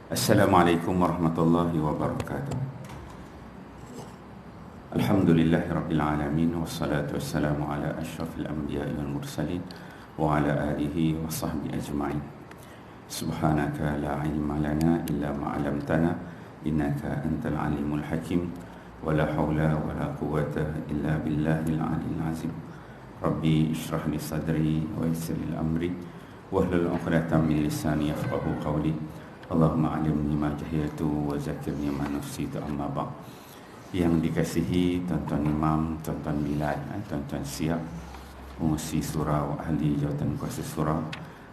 Assalamualaikum warahmatullahi wabarakatuh. Alhamdulillahirrabbilalamin. Wassalatu wassalamu ala ashrafil anbiya'i wal mursalin wa ala alihi wa sahbihi ajma'in. Subhanaka la ilma lana illa ma 'allamtana innaka antal alimul hakim. Wa la hawla wa la quwwata illa billahil 'aliyyil 'azim. Rabbi ishrah li sadri wa yassir li amri wahlul 'uqdatam min lisani yafqahu qawli. Allahumma alimni ma jahiltu wa zakirni ma nafsitu amma ba'd. Yang dikasihi tuan-tuan imam, tuan-tuan bilal, tuan-tuan siap, pengurusi surau, ahli jawatan kuasa surau,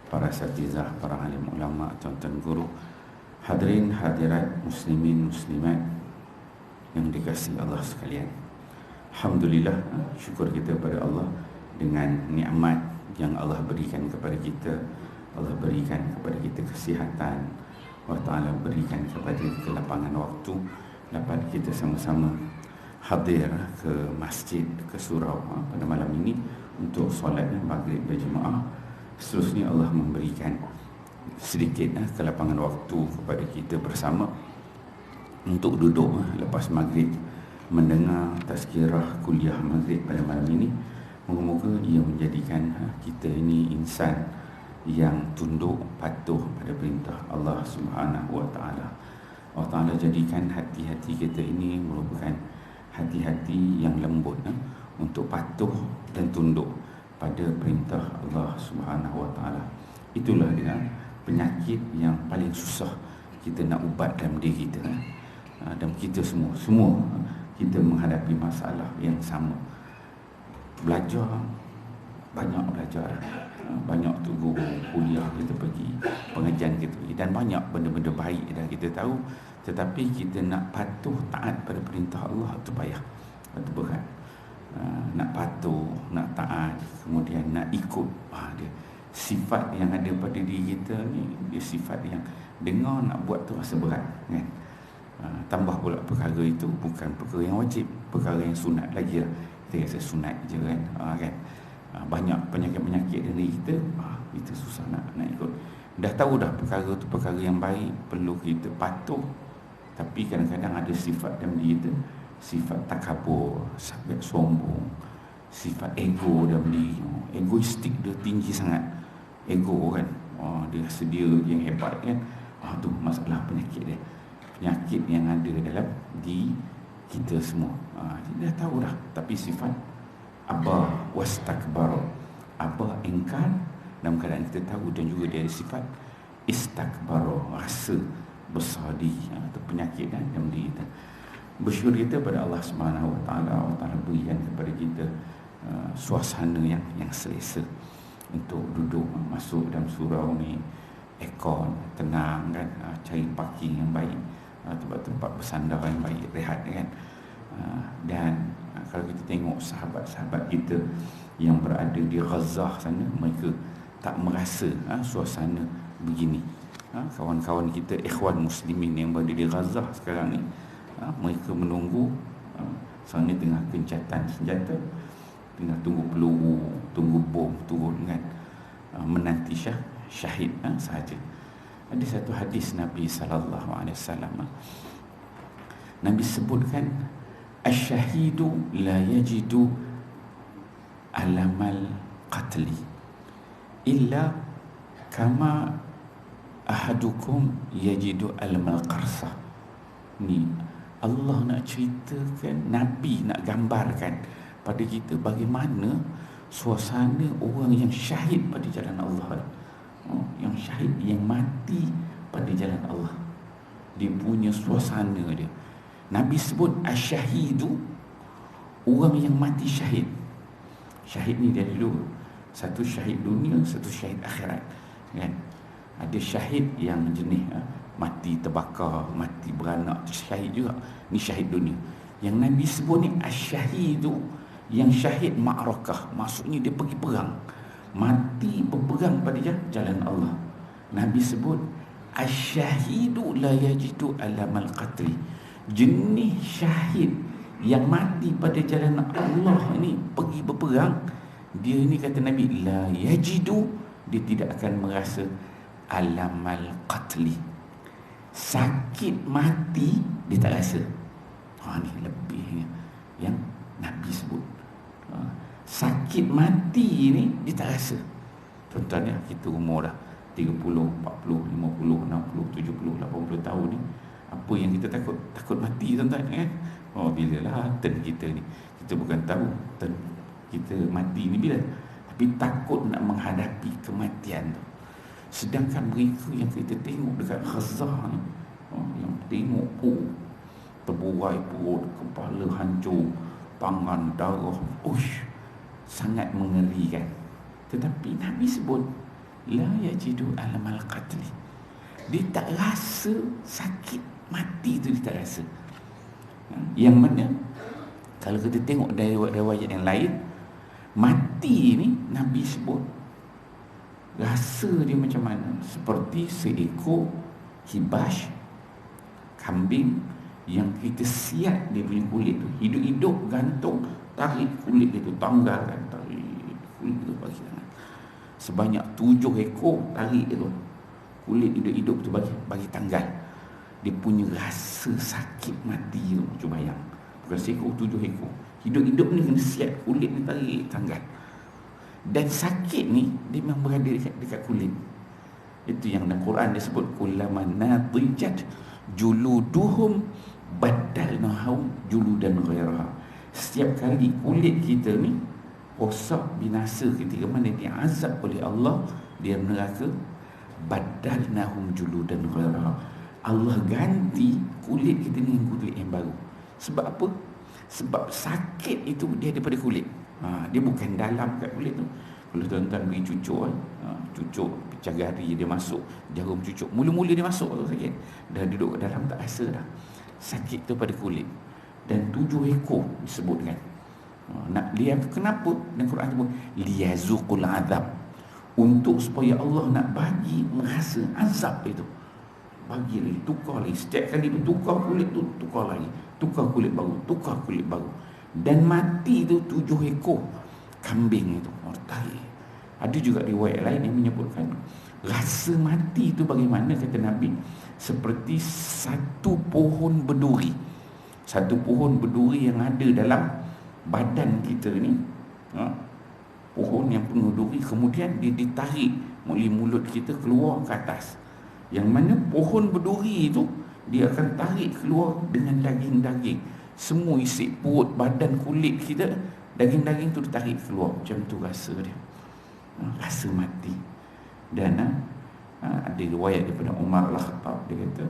para asatizah, para alim ulama, tuan-tuan guru, hadirin hadirat muslimin muslimat yang dikasihi Allah sekalian. Alhamdulillah, syukur kita kepada Allah dengan nikmat yang Allah berikan kepada kita. Allah berikan kepada kita kesihatan, Allah Ta'ala berikan kepada kita lapangan waktu, dapat kita sama-sama hadir ke masjid, ke surau pada malam ini untuk solat maghrib berjemaah. Seterusnya Allah memberikan sedikit kelapangan waktu kepada kita bersama untuk duduk lepas maghrib mendengar tazkirah kuliah maghrib pada malam ini. Moga-moga ia menjadikan kita ini insan yang tunduk patuh pada perintah Allah Subhanahu wa taala. Allah Taala jadikan hati-hati kita ini merupakan hati-hati yang lembut untuk patuh dan tunduk pada perintah Allah Subhanahu wa taala. Itulah dia penyakit yang paling susah kita nak ubat dalam diri kita. Dan kita semua kita menghadapi masalah yang sama. Belajar, banyak belajar, banyak tu guru kuliah kita pergi, pengajian kita pergi, dan banyak benda-benda baik dah kita tahu, tetapi kita nak patuh taat pada perintah Allah tu payah, itu berat. Nak patuh, nak taat, kemudian nak ikut, dia sifat yang ada pada diri kita ni, dia sifat yang dengar nak buat tu rasa berat kan. Tambah pula perkara itu bukan perkara yang wajib, perkara yang sunat lagi lah. Kita rasa sunat je kan, kan? Banyak penyakit-penyakit dari kita, kita susah nak ikut. Dah tahu dah perkara tu perkara yang baik, perlu kita patuh, tapi kadang-kadang ada sifat dalam diri kita, sifat takabur, sifat sombong, sifat ego dalam diri. Egoistik dia tinggi sangat, ego kan, dia sedia yang hebat kan. Tu masalah penyakit dia, penyakit yang ada dalam diri kita semua. Dia dah tahu dah, tapi sifat aba wastakbar, aba ingkar dalam keadaan kita tahu, dan juga dia ada sifat istakbar, rasa besar diri. Itu penyakit dalam diri kita. Bersyukur kita pada Allah Subhanahu wa taala, Allah Taala berikan kepada kita suasana yang selesa untuk duduk masuk dalam surau ni, aircon, tenang kan, cari parking yang baik, tempat-tempat bersandar yang baik, rehat kan. Dan kalau kita tengok sahabat-sahabat kita yang berada di Gaza sana, mereka tak merasa suasana begini. Kawan-kawan kita, ikhwan muslimin yang berada di Gaza sekarang ni, mereka menunggu, sekarang ni tengah gencatan senjata, tengah tunggu peluru, tunggu bom turun kan, menanti syahid sahaja. Ada satu hadis Nabi SAW, Nabi sebutkan, asyahidu la yajidu alamal qatli illa kama ahadukum yajidu alamal qarsah. Ni Allah nak ceritakan, Nabi nak gambarkan pada kita bagaimana suasana orang yang syahid pada jalan Allah, yang syahid, yang mati pada jalan Allah, dia punya suasana dia. Nabi sebut asyahidu, orang yang mati syahid. Syahid ni dia dulu, satu syahid dunia, satu syahid akhirat kan. Ada syahid yang jenis mati terbakar, mati beranak, syahid juga. Ni syahid dunia. Yang Nabi sebut ni asyahidu, yang syahid ma'rakah, maksudnya dia pergi perang, mati berperang pada jalan Allah. Nabi sebut asyahidu la yajidu alamal qatli, jenis syahid yang mati pada jalan Allah ni, pergi berperang, dia ni kata Nabi la yajidu, dia tidak akan merasa alamal qatli. Sakit mati dia tak rasa. Ni lebihnya yang Nabi sebut. Sakit mati ni dia tak rasa. Contohnya kita umur dah 30, 40, 50, 60, 70, 80 tahun ni, apa yang kita takut? Takut mati, tuan-tuan, kan? Bila lah turn kita ni. Kita bukan tahu turn kita mati ni bila, tapi takut nak menghadapi kematian tu. Sedangkan mereka yang kita tengok dekat Gaza ni, yang tengok terburai perut, kepala hancur, tangan darah, sangat mengerikan. Tetapi Nabi sebut la yajidu alamal qatli. Dia tak rasa sakit mati tu, dia tak rasa. Yang mana kalau kita tengok dari riwayat yang lain, mati ni Nabi sebut rasa dia macam mana? Seperti seekor kibas, kambing yang kita siat dia punya kulit tu, hidup-hidup gantung, tarik kulit dia tu, tanggalkan, tarik kulit tu bagi tangan. Sebanyak 7 ekor tarik dia tu, kulit hidup-hidup tu bagi tanggal. Dia punya rasa sakit mati tu, cuba bayang. Bukan seekor, 7 ekor. Hidup-hidup ni kena siat, kulit ni tarik, tanggal. Dan sakit ni dia memang berada dekat kulit. Itu yang dalam Quran dia sebut kullama nadijat juluduhum badalnahum juludan ghairaha. Setiap kali kulit kita ni rosak, binasa ketika mana dia azab oleh Allah, dia neraka, badalnahum juludan ghairaha, Allah ganti kulit kita ni dengan kulit yang baru. Sebab apa? Sebab sakit itu dia daripada kulit. Dia bukan dalam kat kulit tu. Kalau tuan-tuan pergi cucuk, cucuk pecah gari dia masuk, jarum cucuk, mula-mula dia masuk tu sakit, dah duduk kat dalam tak rasa dah. Sakit tu pada kulit. Dan 7 ekor disebutkan. Nak dia kenapa? Dan Quran sebut liyazuqul azab, untuk supaya Allah nak bagi merasa azab itu. Bagi lagi, tukar lagi. Setiap kali bertukar kulit tu, tukar lagi, tukar kulit baru, tukar kulit baru. Dan mati tu 7 ekor kambing itu tarik. Ada juga riwayat lain yang menyebutkan rasa mati itu bagaimana, kata Nabi, seperti satu pohon berduri. Satu pohon berduri yang ada dalam badan kita ni, pohon yang penuh duri, kemudian dia ditarik melalui mulut kita keluar ke atas. Yang mana pohon berduri itu dia akan tarik keluar dengan daging-daging. Semua isi perut, badan, kulit kita, daging-daging tu ditarik keluar. Macam tu rasa dia, rasa mati. Dan ada riwayat daripada Umar Al-Khattab, dia kata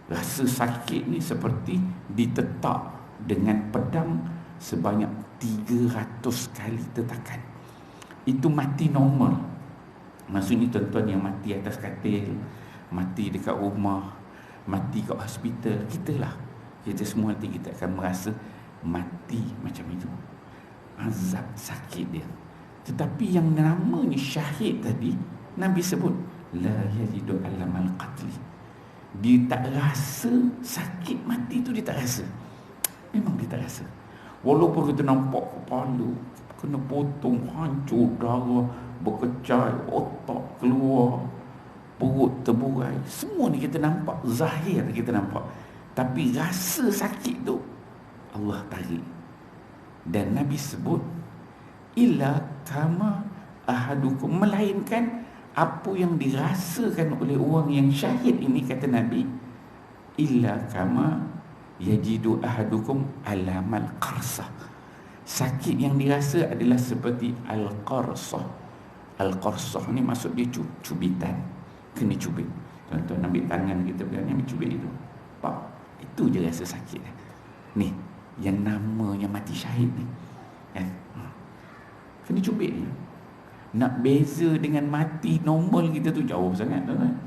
rasa sakit ni seperti ditetak dengan pedang sebanyak 300 kali tetakan. Itu mati normal. Maksudnya tuan-tuan yang mati atas katil, mati dekat rumah, mati kat hospital, kita semua nanti kita akan merasa mati macam itu, azab sakit dia. Tetapi yang namanya syahid tadi, Nabi sebut la yajidu alamal qatli. Dia tak rasa sakit mati tu, dia tak rasa. Memang dia tak rasa. Walaupun kita nampak kepala kena potong, hancur, darah berkecai, otak keluar, perut terburai, semua ni kita nampak, zahir kita nampak. Tapi rasa sakit tu Allah tarik. Dan Nabi sebut illa kama ahadukum, melainkan apa yang dirasakan oleh orang yang syahid ini, kata Nabi, illa kama yajidu ahadukum alamal qarsah. Sakit yang dirasa adalah seperti al-qarsah. Al-qarsah ni maksud dia cubitan, kena cubit. Tuan-tuan ambil tangan kita pegang, ambil cubit itu, pak, itu je rasa sakit. Ni yang namanya mati syahid ni, kena cubit ni. Nak beza dengan mati normal kita tu jauh sangat, tuan-tuan.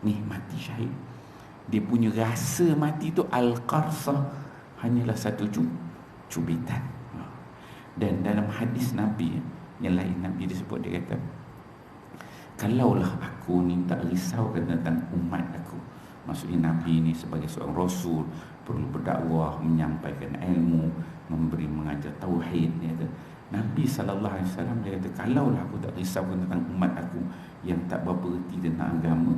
Ni mati syahid, dia punya rasa mati tu al-qarsah, hanyalah satu cubitan. Dan dalam hadis Nabi yang lain, Nabi disebut, dia kata, kalaulah aku ni tak risaukan tentang umat aku, Maksudnya Nabi ni sebagai seorang Rasul perlu berdakwah, menyampaikan ilmu, mengajar tauhid. Dia kata, Nabi SAW dia kata, kalaulah aku tak risau tentang umat aku yang tak berapa reti tentang agama,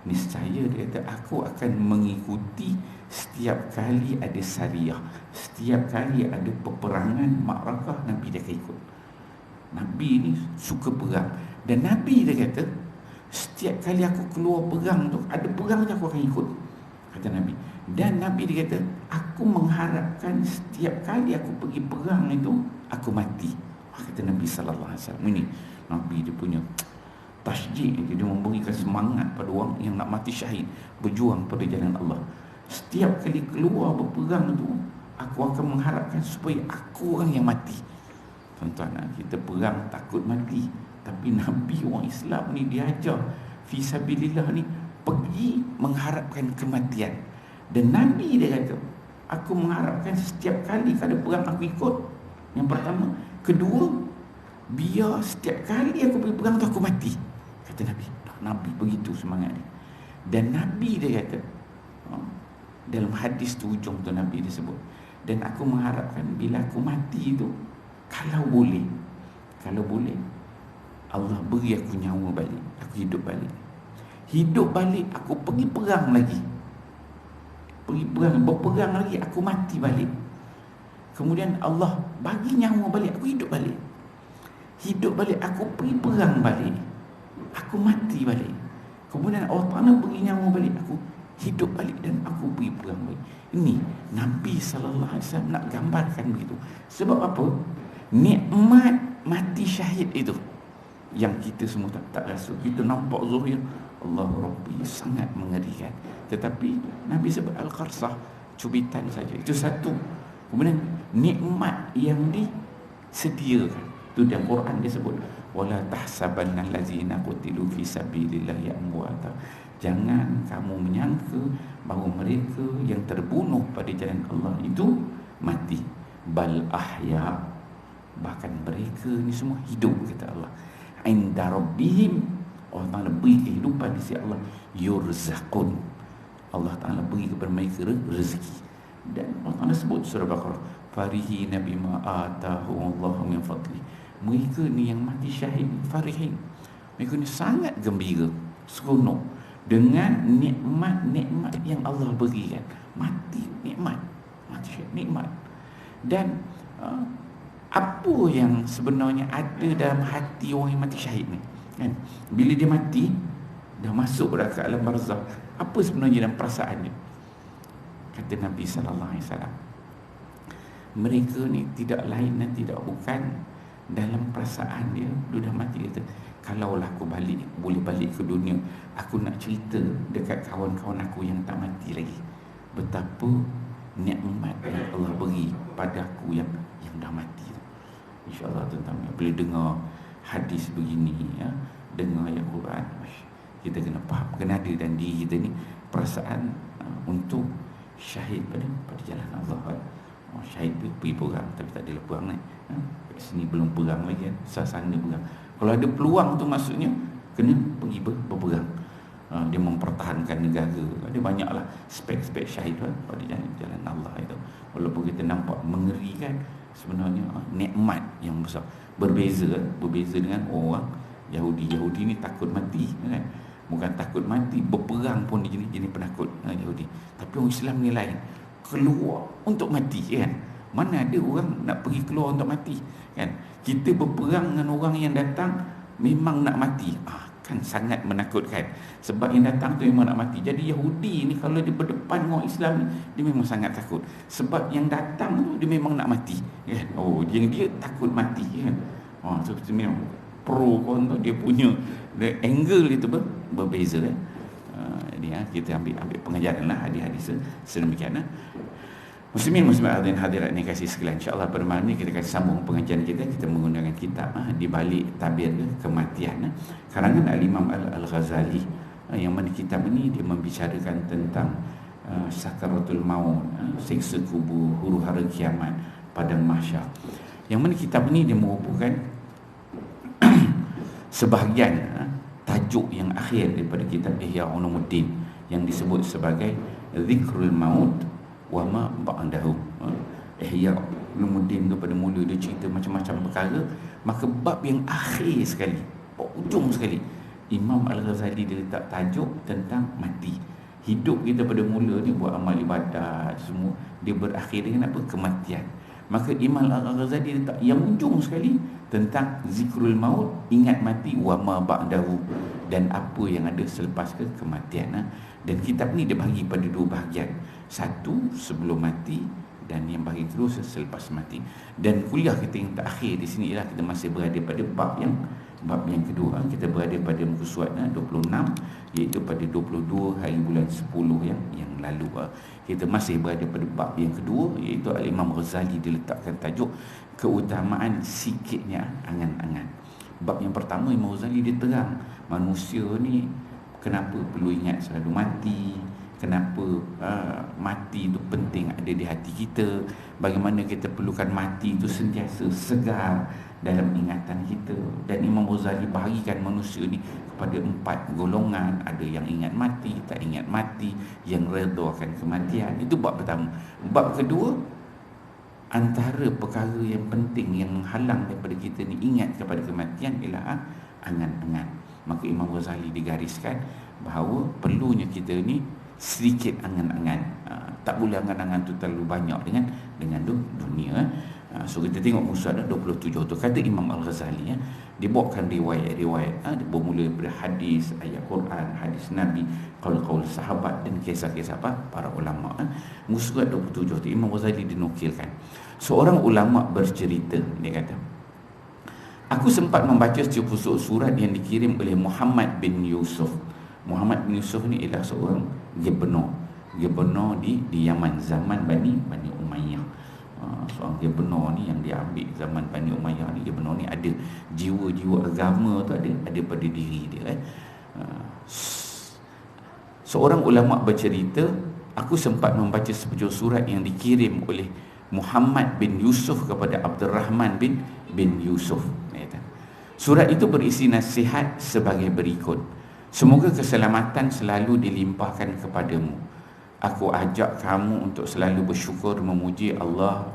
niscaya dia kata aku akan mengikuti setiap kali ada syariah, setiap kali ada peperangan, makrakah, Nabi dia akan ikut. Nabi ni suka perang. Dan Nabi dia kata, setiap kali aku keluar perang tu, ada perang je aku akan ikut, kata Nabi. Dan Nabi dia kata, aku mengharapkan setiap kali aku pergi perang itu, aku mati, kata Nabi SAW. Ini Nabi dia punya tasjid, dia memberikan semangat pada orang yang nak mati syahid, berjuang pada jalan Allah. Setiap kali keluar berperang tu, aku akan mengharapkan supaya aku orang yang mati. Tuan-tuan, kita perang takut mati, tapi Nabi orang Islam ni diajar fisabilillah ni pergi mengharapkan kematian. Dan Nabi dia kata, aku mengharapkan setiap kali ada perang aku ikut. Yang pertama. Kedua, biar setiap kali aku pergi perang tu aku mati, kata Nabi. Nabi begitu semangat dia. Dan Nabi dia kata, dalam hadis tu ujung tu Nabi dia sebut, dan aku mengharapkan bila aku mati tu, kalau boleh Allah beri aku nyawa balik, aku hidup balik, aku pergi perang lagi, berperang lagi, aku mati balik. Kemudian Allah bagi nyawa balik, aku hidup balik, aku pergi perang balik, aku mati balik. Kemudian Allah Ta'ala beri nyawa balik, aku hidup balik dan aku pergi perang balik. Ini Nabi SAW nak gambarkan begitu. Sebab apa? Nikmat mati syahid itu yang kita semua tak rasa. Kita nampak zahir, Allah Rabbi, sangat mengerikan. Tetapi Nabi sebut Al-Qarsah, cubitan saja. Itu satu. Kemudian nikmat yang disediakan, itu dalam Quran dia sebut, wala tahsabanna allazina qutilu fi sabilillahi amwata. Jangan kamu menyangka bahawa mereka yang terbunuh pada jalan Allah itu mati. Bal ahya, bahkan mereka ni semua hidup, kata Allah. Inda rabbihim, Allah Ta'ala beri kehidupan di sisi Allah. Yurzaqun, Allah Ta'ala beri kepada mereka rezeki. Dan Allah Ta'ala sebut surah Baqarah, farihina bima atahumullahu min fadli. Mereka ni yang mati syahid, farihin, mereka ni sangat gembira, seronok dengan nikmat-nikmat yang Allah berikan. Mati nikmat, mati syahid nikmat. Dan apa yang sebenarnya ada dalam hati orang yang mati syahid ni, kan? Bila dia mati, dah masuk dah ke alam barzakh, apa sebenarnya dalam perasaan dia? Kata Nabi SAW, mereka ni tidak lain dan tidak bukan, dalam perasaan dia dah mati, kata, kalaulah aku boleh balik ke dunia, aku nak cerita dekat kawan-kawan aku yang tak mati lagi, betapa nikmat yang Allah beri pada aku yang dah mati. InsyaAllah tuan-tuan, bila dengar hadis begini, ya, dengar ayat Quran, kita kena faham, kena ada dalam diri kita ni perasaan untuk syahid pada jalan Allah. Syahid pergi perang tapi tak ada perang ni, kat sini belum perang lagi, sana perang. Kalau ada peluang tu, maksudnya kena pergi berperang. Dia mempertahankan negara. Ada banyaklah spek-spek syahid pada jalan Allah itu. Walaupun kita nampak mengerikan, sebenarnya nikmat yang besar. Berbeza dengan orang Yahudi ni takut mati, kan? Bukan takut mati, berperang pun dia jenis penakut, Yahudi. Tapi orang Islam ni lain, keluar untuk mati, kan? Mana ada orang nak pergi keluar untuk mati, kan? Kita berperang dengan orang yang datang memang nak mati, kan sangat menakutkan. Sebab yang datang tu memang nak mati. Jadi Yahudi ni kalau dia berdepan dengan orang Islam ni, dia memang sangat takut. Sebab yang datang tu dia memang nak mati, kan? Dia takut mati, kan? So memang pro kontra, dia punya angle itu berbeza, kan? Jadi kita ambil pengajaran lah hadis-hadis sedemikian. Muslimin muslimat hadirat ni kasih sekalian, insya-Allah pada malam ni kita akan sambung pengajian kita menggunakan kitab di balik tabir kematian, karangan Al-Imam Al-Ghazali, yang mana kitab ini dia membicarakan tentang sakaratul maut, siksa kubur, huru-hara kiamat, padang mahsyar. Yang mana kitab ini dia merupakan sebahagian tajuk yang akhir daripada kitab Ihya Ulumuddin, yang disebut sebagai zikrul maut wa ma ba'dahu. Ihya Ulumuddin tu pada mula dia cerita macam-macam perkara, maka bab yang akhir sekali, ujung sekali, Imam Al-Ghazali dia letak tajuk tentang mati. Hidup kita pada mula ni buat amal ibadat semua, dia berakhir dengan apa? Kematian. Maka Imam Al-Ghazali letak yang ujung sekali tentang zikrul maut, ingat mati, wa ma ba'dahu, dan apa yang ada selepas kematian. Dan kitab ni dia bagi pada dua bahagian. Satu sebelum mati, dan yang bahagian kedua selepas mati. Dan kuliah kita yang terakhir di sini ialah kita masih berada pada bab yang kedua. Kita berada pada muka surat 26, iaitu pada 22 hari bulan 10 yang lalu. Kita masih berada pada bab yang kedua, iaitu Al-Imam Ghazali diletakkan tajuk keutamaan sikitnya angan-angan. Bab yang pertama, Imam Ghazali dia terang manusia ni kenapa perlu ingat selalu mati, kenapa mati itu penting ada di hati kita, bagaimana kita perlukan mati itu sentiasa segar dalam ingatan kita. Dan Imam Ghazali bahagikan manusia ni kepada 4 golongan. Ada yang ingat mati, tak ingat mati, yang redha akan kematian. Itu bab pertama. Bab kedua, antara perkara yang penting yang menghalang daripada kita ni ingat kepada kematian ialah angan-angan. Maka Imam Ghazali digariskan bahawa perlunya kita ni sedikit angan-angan. Tak boleh angan-angan tu terlalu banyak dengan dunia. So kita tengok muka surat 27 tu, kata Imam Al-Ghazali, dia bawakan riwayat-riwayat, dia bermula daripada hadis, ayat Quran, hadis Nabi, qaul-qaul sahabat, dan kisah-kisah para ulama. Muka surat 27 tu Imam Ghazali dinukilkan, seorang ulama bercerita, dia kata, aku sempat membaca sepucuk surat yang dikirim oleh Muhammad bin Yusuf. Muhammad bin Yusuf ni ialah seorang gubernur di Yaman zaman Bani Umayyah. Seorang gubernur ni yang diambil zaman Bani Umayyah ni, gubernur ni ada jiwa-jiwa agama tu ada pada diri dia. Seorang ulama bercerita, aku sempat membaca sepucuk surat yang dikirim oleh Muhammad bin Yusuf kepada Abdurrahman bin Yusuf. Surat itu berisi nasihat sebagai berikut: semoga keselamatan selalu dilimpahkan kepadamu. Aku ajak kamu untuk selalu bersyukur memuji Allah,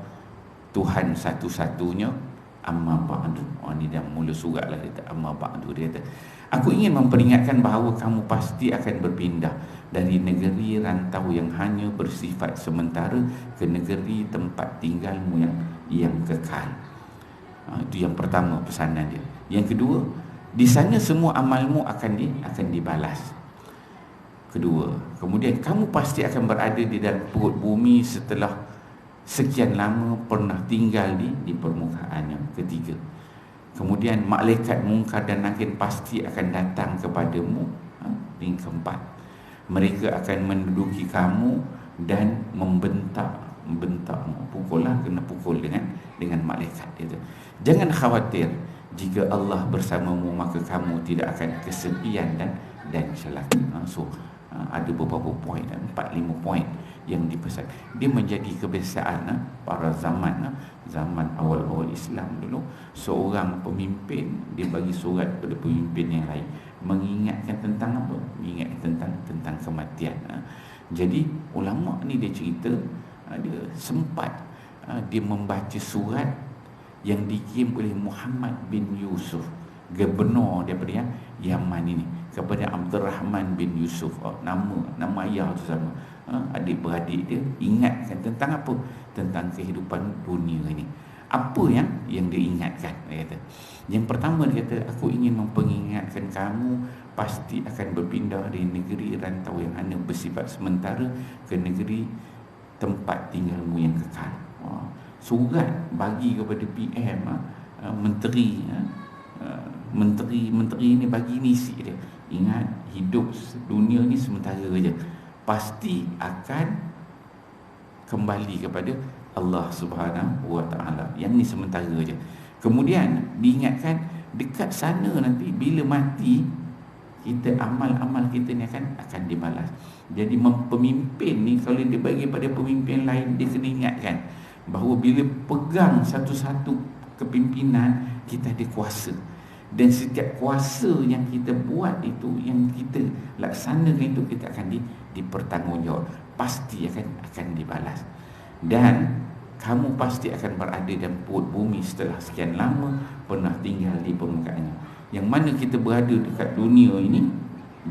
Tuhan satu-satunya. Amma ba'du. Ini dah mula surat lah, dia kata amma ba'du. Dia kata, aku ingin memperingatkan bahawa kamu pasti akan berpindah dari negeri rantau yang hanya bersifat sementara ke negeri tempat tinggalmu yang kekal. Itu yang pertama pesanan dia. Yang kedua, di sana semua amalmu akan dibalas. Kedua, kemudian kamu pasti akan berada di dalam perut bumi setelah sekian lama pernah tinggal di permukaannya. Ketiga, kemudian malaikat mungkar dan nakir pasti akan datang kepadamu. Yang keempat, mereka akan menduduki kamu dan membentakmu. Pukullah, kena pukul dengan malaikat itu. Jangan khawatir, jika Allah bersamamu maka kamu tidak akan kesepian dan celaka. Ada beberapa poin, 4-5 poin yang dipesan. Dia menjadi kebiasaan para zaman awal-awal Islam dulu, seorang pemimpin dia bagi surat kepada pemimpin yang lain mengingatkan tentang apa? Mengingatkan tentang kematian. Jadi ulama ni dia cerita, dia sempat dia membaca surat yang dikirim oleh Muhammad bin Yusuf, gubernur daripada Yaman ini, kepada Abdurrahman bin Yusuf. Nama ayah tu sama. Adik-beradik dia ingatkan tentang apa? Tentang kehidupan dunia ini. Apa yang dia ingatkan? Dia kata, yang pertama dia kata, aku ingin memperingatkan kamu pasti akan berpindah dari negeri rantau yang hanya bersifat sementara ke negeri tempat tinggalmu yang kekal. Surat bagi kepada PM, menteri ni bagi misi dia. Ingat, hidup dunia ni sementara saja, pasti akan kembali kepada Allah Subhanahu wa ta'ala. Yang ni sementara saja. Kemudian diingatkan, dekat sana nanti bila mati kita, amal-amal kita ni akan dibalas. Jadi pemimpin ni kalau dia bagi pada pemimpin lain, dia kena ingatkan bahawa bila pegang satu-satu kepimpinan, kita ada kuasa. Dan setiap kuasa yang kita buat itu, yang kita laksanakan itu, kita akan dipertanggungjawab, pasti akan dibalas. Dan kamu pasti akan berada dalam perut bumi setelah sekian lama pernah tinggal di permukaannya. Yang mana kita berada dekat dunia ini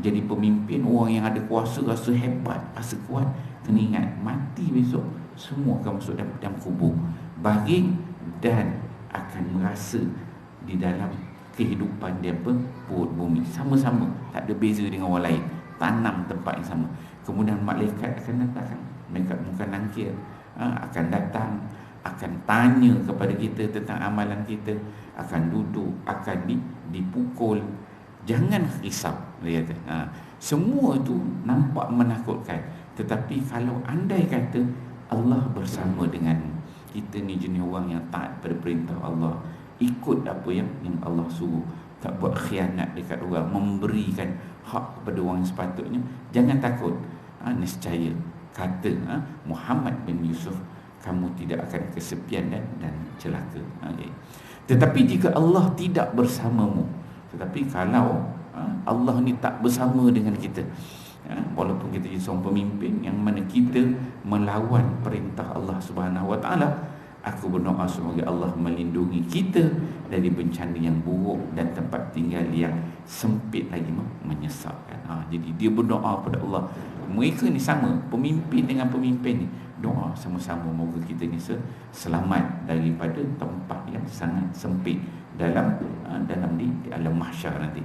jadi pemimpin, orang yang ada kuasa, rasa hebat, rasa kuat, kena ingat mati besok semua akan masuk dalam kubur, baring, dan akan merasa di dalam kehidupan dia perut bumi sama-sama, tak ada beza dengan orang lain, tanam tempat yang sama. Kemudian malaikat akan datang, malaikat bukan nangkir, akan datang, akan tanya kepada kita tentang amalan kita, akan duduk, akan dipukul. Jangan risau, dia kata. Semua itu nampak menakutkan, tetapi kalau andai kata Allah bersama dengan kita ni jenis orang yang taat pada perintah Allah, ikut apa yang Allah suruh, tak buat khianat dekat orang, memberikan hak kepada orang yang sepatutnya, jangan takut. Nescaya kata Muhammad bin Yusuf, kamu tidak akan kesepian dan celaka. Tetapi jika Allah tidak bersamamu, tetapi kalau Allah ni tak bersama dengan kita, walaupun kita jadi seorang pemimpin yang mana kita melawan perintah Allah Subhanahu Wa Taala, aku berdoa semoga Allah melindungi kita dari bencana yang buruk dan tempat tinggal yang sempit lagi menyesatkan. Jadi dia berdoa pada Allah. Mereka ni sama, pemimpin dengan pemimpin ni doa sama-sama moga kita ni selamat daripada tempat yang sangat sempit dalam di alam mahsyar nanti.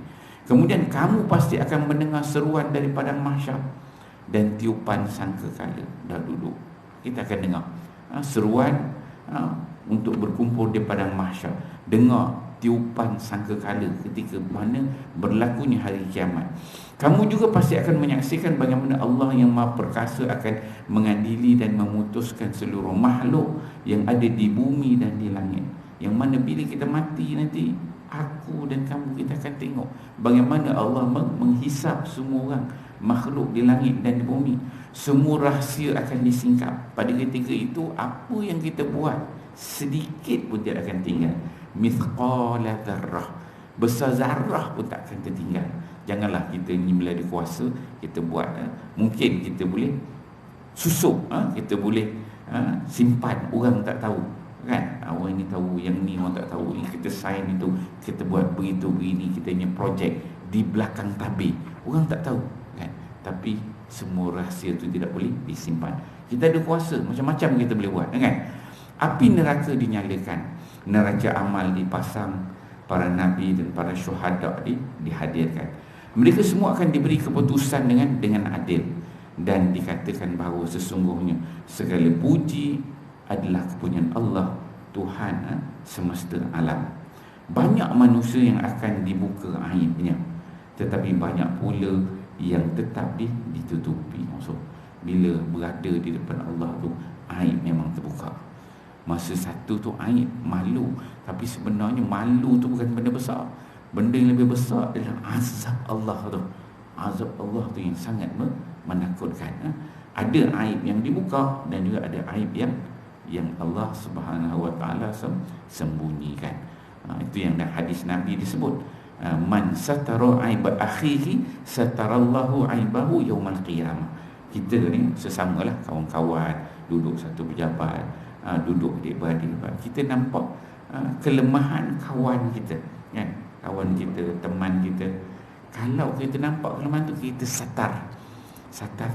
Kemudian kamu pasti akan mendengar seruan daripada mahsyar dan tiupan sangkakala. Dah duduk, kita akan dengar seruan untuk berkumpul di padang mahsyar, dengar tiupan sangkakala ketika mana berlakunya hari kiamat. Kamu juga pasti akan menyaksikan bagaimana Allah yang Maha Perkasa akan mengadili dan memutuskan seluruh makhluk yang ada di bumi dan di langit. Yang mana bila kita mati nanti, aku dan kamu, kita akan tengok bagaimana Allah menghisap semua orang, makhluk di langit dan di bumi. Semua rahsia akan disingkap. Pada ketika itu, apa yang kita buat sedikit pun tidak akan tinggal. Mithqala dzarrah, besar zarah pun tak akan tertinggal. Janganlah kita ni bila ada kuasa, kita buat mungkin kita boleh susup, kita boleh simpan, orang tak tahu kan, orang ni tahu, yang ni orang tak tahu, kita sign itu, kita buat begitu begini, kita punya projek di belakang tabir, orang tak tahu kan. Tapi semua rahsia itu tidak boleh disimpan. Kita ada kuasa, macam-macam kita boleh buat kan. Api neraka dinyalakan, neraca amal dipasang, para nabi dan para syuhada dihadirkan. Mereka semua akan diberi keputusan dengan adil, dan dikatakan bahawa sesungguhnya segala puji adalah kepunyaan Allah, Tuhan semesta alam. Banyak manusia yang akan dibuka aibnya, tetapi banyak pula yang tetap ditutupi. Maksud, bila berada di depan Allah tu, aib memang terbuka. Masa satu tu aib, malu. Tapi sebenarnya malu tu bukan benda besar. Benda yang lebih besar adalah azab Allah tu. Azab Allah tu yang sangat menakutkan. Ada aib yang dibuka dan juga ada aib yang Allah Subhanahu Wa Taala sembunyikan. Itu yang dalam hadis Nabi disebut, man satara aiba akhihi satarallahu aibahu yaumal qiyamah. Kita ni sesamalah kawan-kawan, duduk satu pejabat, duduk di beradik, kita nampak kelemahan kawan kita kan, kawan kita, teman kita. Kalau kita nampak kelemahan tu, kita satar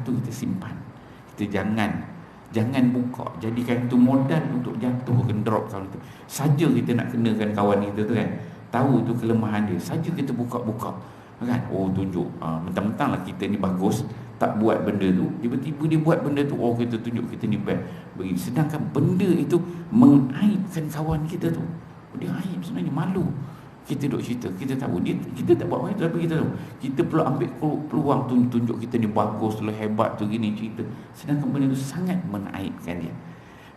tu kita simpan. Kita jangan buka, jadikan itu modal untuk jatuh ke drop kawan tu. Saja kita nak kenakan kawan kita tu kan, tahu tu kelemahan dia, saja kita buka-buka kan, tunjuk mentang-mentang lah kita ni bagus, tak buat benda tu, tiba-tiba dia buat benda tu, kita tunjuk kita ni best begini. Sedangkan benda itu mengaibkan kawan kita tu. Dia aib sebenarnya, malu. Kita duduk cerita, kita tahu dia, kita tak buat apa, tapi kita tahu, kita perlu ambil peluang tunjuk kita ni bagus, lu hebat tu gini cerita. Sedangkan benda tu sangat menaibkan dia.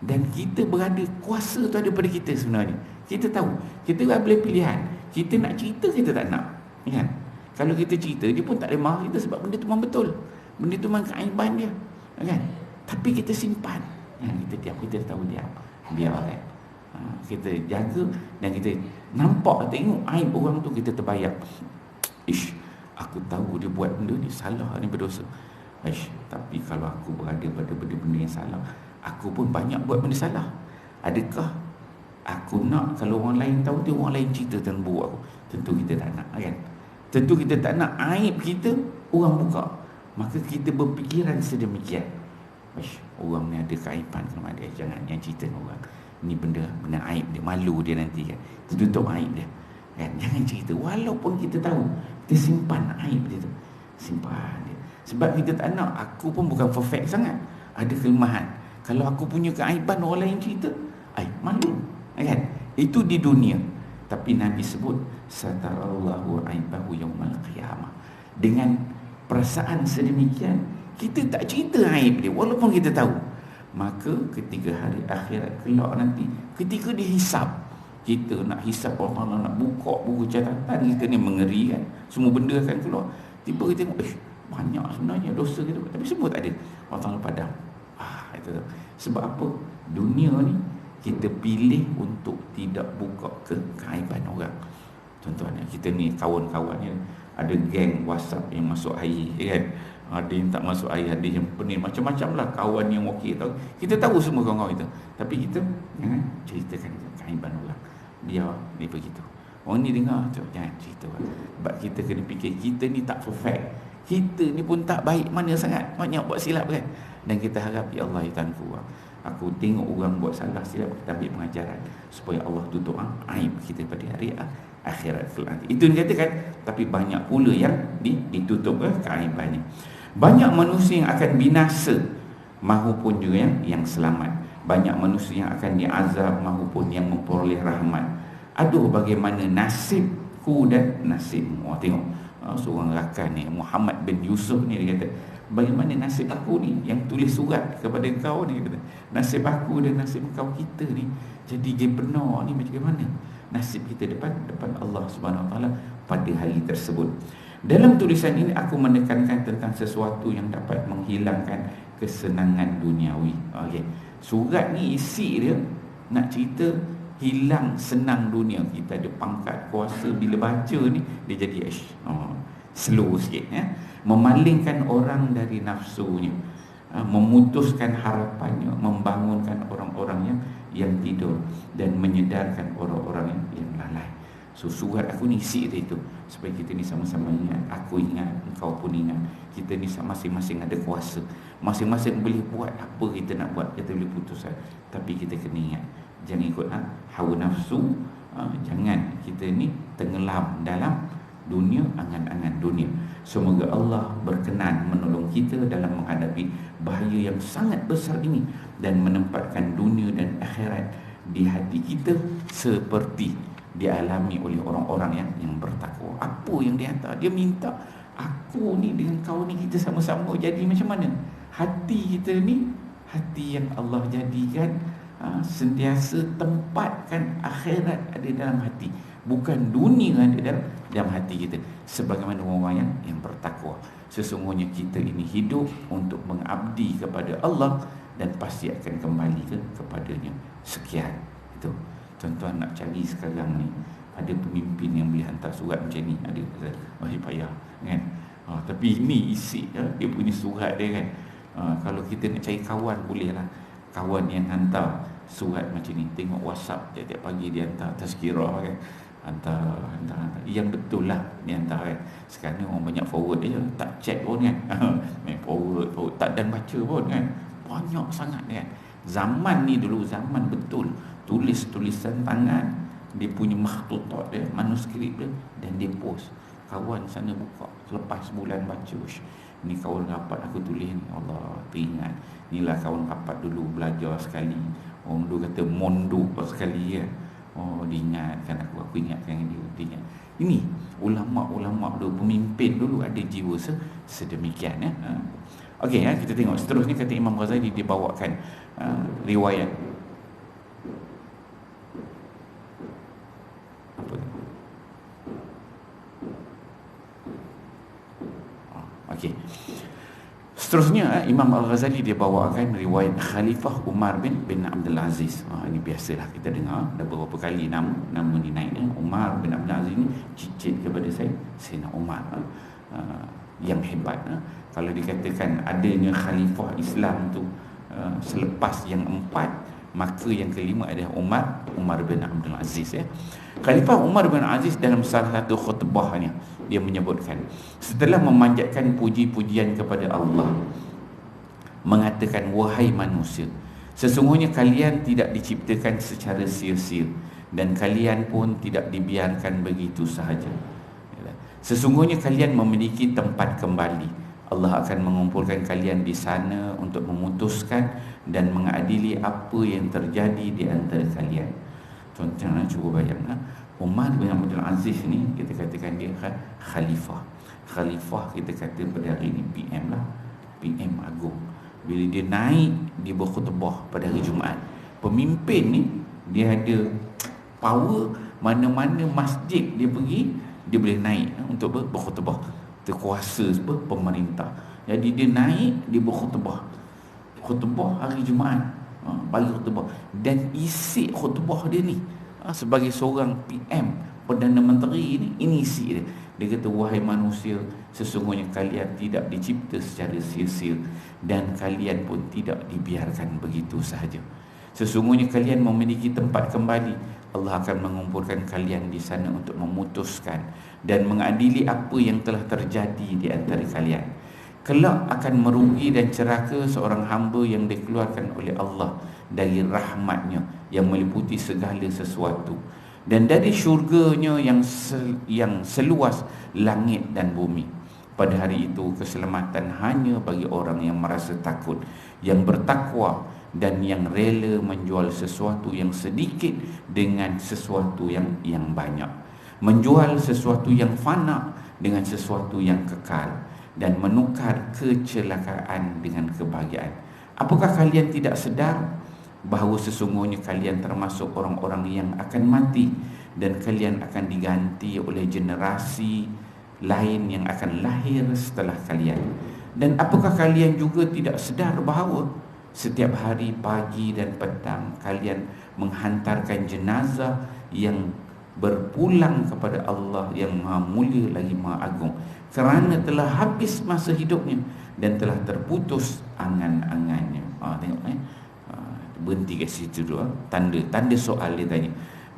Dan kita berada, kuasa tu ada pada kita sebenarnya. Kita tahu, kita boleh pilihan, kita nak cerita, kita tak nak kan. Kalau kita cerita, dia pun tak ada marah kita sebab benda tu memang betul, benda tu memang keaiban dia kan. Tapi kita simpan, kita diam, kita tahu diam, biar kan. Kita jaga dan kita nampak, tengok aib orang tu, kita terbayang, aku tahu dia buat benda ni salah, ni berdosa. Tapi kalau aku berada pada benda-benda yang salah, aku pun banyak buat benda salah. Adakah aku nak kalau orang lain tahu tu, orang lain cerita tentang buruk aku? Tentu kita tak nak, kan? Tentu kita tak nak aib kita orang buka. Maka kita berfikiran sedemikian. Orang ni ada keaiban sama dia, jangan yang cerita dengan orang. Ini benda aib dia, malu dia nanti, kan? Tutup aib dia, kan? Jangan cerita. Walaupun kita tahu, kita simpan aib dia tu. Simpan dia. Sebab kita tak nak. Aku pun bukan perfect sangat, ada kelemahan. Kalau aku punya keaiban, orang lain cerita, malu, kan? Itu di dunia. Tapi Nabi sebut satarallahu aibahu yaumal qiyamah. Dengan perasaan sedemikian, kita tak cerita aib dia walaupun kita tahu. Maka ketika hari akhirat kelak nanti, ketika dihisap, kita nak hisap Allah, nak buka buku catatan kita ni, mengerikan. Semua benda akan keluar. Tiba kita tengok, banyak sebenarnya dosa kita, tapi semua tak ada. Allah padam. Itu. Sebab apa? Dunia ni kita pilih untuk tidak buka keaiban orang. Contohnya kita ni kawan-kawannya, ada geng WhatsApp yang masuk air, kan? Ada yang tak masuk air, ada yang pening, macam-macam lah kawan yang okey tahu. Kita tahu semua kawan-kawan itu, tapi kita jangan ceritakan keaiban orang. Biar dia begitu. Orang ni dengar tu, jangan cerita. Sebab kita kena fikir, kita ni tak perfect. Kita ni pun tak baik mana sangat, banyak buat silap, kan? Dan kita harap, ya Allah, Tuhanku, aku tengok orang buat salah silap, kita ambil pengajaran supaya Allah tutup aib kita pada hari akhirat kelak. Itu dikatakan. Tapi banyak pula yang ditutup keaibannya. Banyak manusia yang akan binasa, mahupun juga yang selamat. Banyak manusia yang akan diazab, mahupun yang memperoleh rahmat. Aduh, bagaimana nasibku dan nasibmu. Tengok, seorang rakan ni, Muhammad bin Yusuf ni, dia kata, bagaimana nasib aku ni yang tulis surat kepada kau ni, kata, nasib aku dan nasib kau, kita ni jadi benar ni macam mana nasib kita depan Allah Subhanahu Wa Taala pada hari tersebut. Dalam tulisan ini aku menekankan tentang sesuatu yang dapat menghilangkan kesenangan duniawi. Okey, surat ni isi dia nak cerita hilang senang dunia. Kita ada pangkat, kuasa, bila baca ni dia jadi slow sikit, ya? Memalingkan orang dari nafsunya, memutuskan harapannya, membangunkan orang-orang yang tidur, dan menyedarkan orang-orang yang lalai. So surat aku ni isi dia itu, supaya kita ni sama-sama ingat, aku ingat, engkau pun ingat, kita ni masing-masing ada kuasa, masing-masing boleh buat apa kita nak buat, kita boleh putuskan. Tapi kita kena ingat, jangan ikut hawa nafsu, jangan kita ni tenggelam dalam dunia, angan-angan dunia. Semoga Allah berkenan menolong kita dalam menghadapi bahaya yang sangat besar ini, dan menempatkan dunia dan akhirat di hati kita seperti dialami oleh orang-orang yang bertakwa. Apa yang dia hantar? Dia minta aku ni dengan kau ni, kita sama-sama jadi macam mana? Hati kita ni, hati yang Allah jadikan sentiasa tempatkan akhirat ada dalam hati, bukan dunia ada dalam hati kita. Sebagaimana orang yang bertakwa, sesungguhnya kita ini hidup untuk mengabdi kepada Allah, dan pasti akan kembali kepadanya. Sekian. Itu. Tuan-tuan nak cari sekarang ni, ada pemimpin yang boleh hantar surat macam ni, ada, masih payah, kan? Tapi ini isi dia punya surat dia, kan? Kalau kita nak cari kawan, boleh lah. Kawan yang hantar surat macam ni, tengok WhatsApp tiap-tiap pagi dia hantar tazkirah, kan? Hantar yang betul lah dia hantar, kan? Sekarang ni orang banyak forward je, tak check pun, kan? Main forward, tak dan baca pun, kan? Banyak sangat, kan? Zaman ni dulu zaman betul, tulis tulisan tangan, dia punya makhtutat dia, manuskrip dia, dan dia post. Kawan sana buka, selepas bulan baca, ni kawan rapat aku tulis ni, Allah teringat, inilah kawan rapat dulu belajar sekali, orang dulu kata mondok sekali, ya. Diingatkan aku ingatkan dia ingat. Ini ulama-ulama dulu, pemimpin dulu ada jiwa sedemikian, ya. Okey, ya, kita tengok seterusnya. Kata Imam Ghazali, dia bawakan riwayat apa tu? Okey. Seterusnya Imam Al-Ghazali dia bawakan riwayat Khalifah Umar bin Abdul Aziz. Ini biasalah kita dengar, dah beberapa kali nama ni naik. Umar bin Abdul Aziz ni cicit kepada Sayyidina Umar. yang hebat. Kalau dikatakan adanya khalifah Islam tu selepas yang 4, maka yang kelima adalah Umar bin Abdul Aziz. Khalifah Umar bin Aziz dalam salah satu khutbahnya dia menyebutkan, setelah memanjatkan puji-pujian kepada Allah, mengatakan, wahai manusia, sesungguhnya kalian tidak diciptakan secara sia-sia dan kalian pun tidak dibiarkan begitu sahaja. Sesungguhnya kalian memiliki tempat kembali. Allah akan mengumpulkan kalian di sana untuk memutuskan dan mengadili apa yang terjadi di antara kalian. Tuan-tuan, cuba bayangkan, Umar bin Abdul Aziz ni kita katakan dia khalifah. Khalifah kita kata pada hari ni PM lah, PM agung. Bila dia naik, dia berkhutbah pada hari Jumaat. Pemimpin ni dia ada power, mana-mana masjid dia pergi, dia boleh naik untuk berkhutbah. Terkuasa pemerintah. Jadi dia naik, dia berkhutbah. Khutbah hari Jumaat, bagi khutbah. Dan isi khutbah dia ni, sebagai seorang PM, Perdana Menteri ni, ini isi dia. Dia kata, wahai manusia, sesungguhnya kalian tidak dicipta secara sia-sia dan kalian pun tidak dibiarkan begitu sahaja. Sesungguhnya kalian memiliki tempat kembali. Allah akan mengumpulkan kalian di sana untuk memutuskan dan mengadili apa yang telah terjadi di antara kalian. Kelak akan merugi dan celaka seorang hamba yang dikeluarkan oleh Allah dari rahmatnya yang meliputi segala sesuatu, dan dari syurganya yang seluas langit dan bumi. Pada hari itu keselamatan hanya bagi orang yang merasa takut, yang bertakwa, dan yang rela menjual sesuatu yang sedikit dengan sesuatu yang banyak, menjual sesuatu yang fana dengan sesuatu yang kekal, dan menukar kecelakaan dengan kebahagiaan. Apakah kalian tidak sedar bahawa sesungguhnya kalian termasuk orang-orang yang akan mati dan kalian akan diganti oleh generasi lain yang akan lahir setelah kalian? Dan apakah kalian juga tidak sedar bahawa setiap hari pagi dan petang kalian menghantarkan jenazah yang berpulang kepada Allah yang Maha Mulia lagi Maha Agung, kerana telah habis masa hidupnya dan telah terputus angan-angannya. Tengok berhenti kat situ dulu. Tanda soal dia tanya.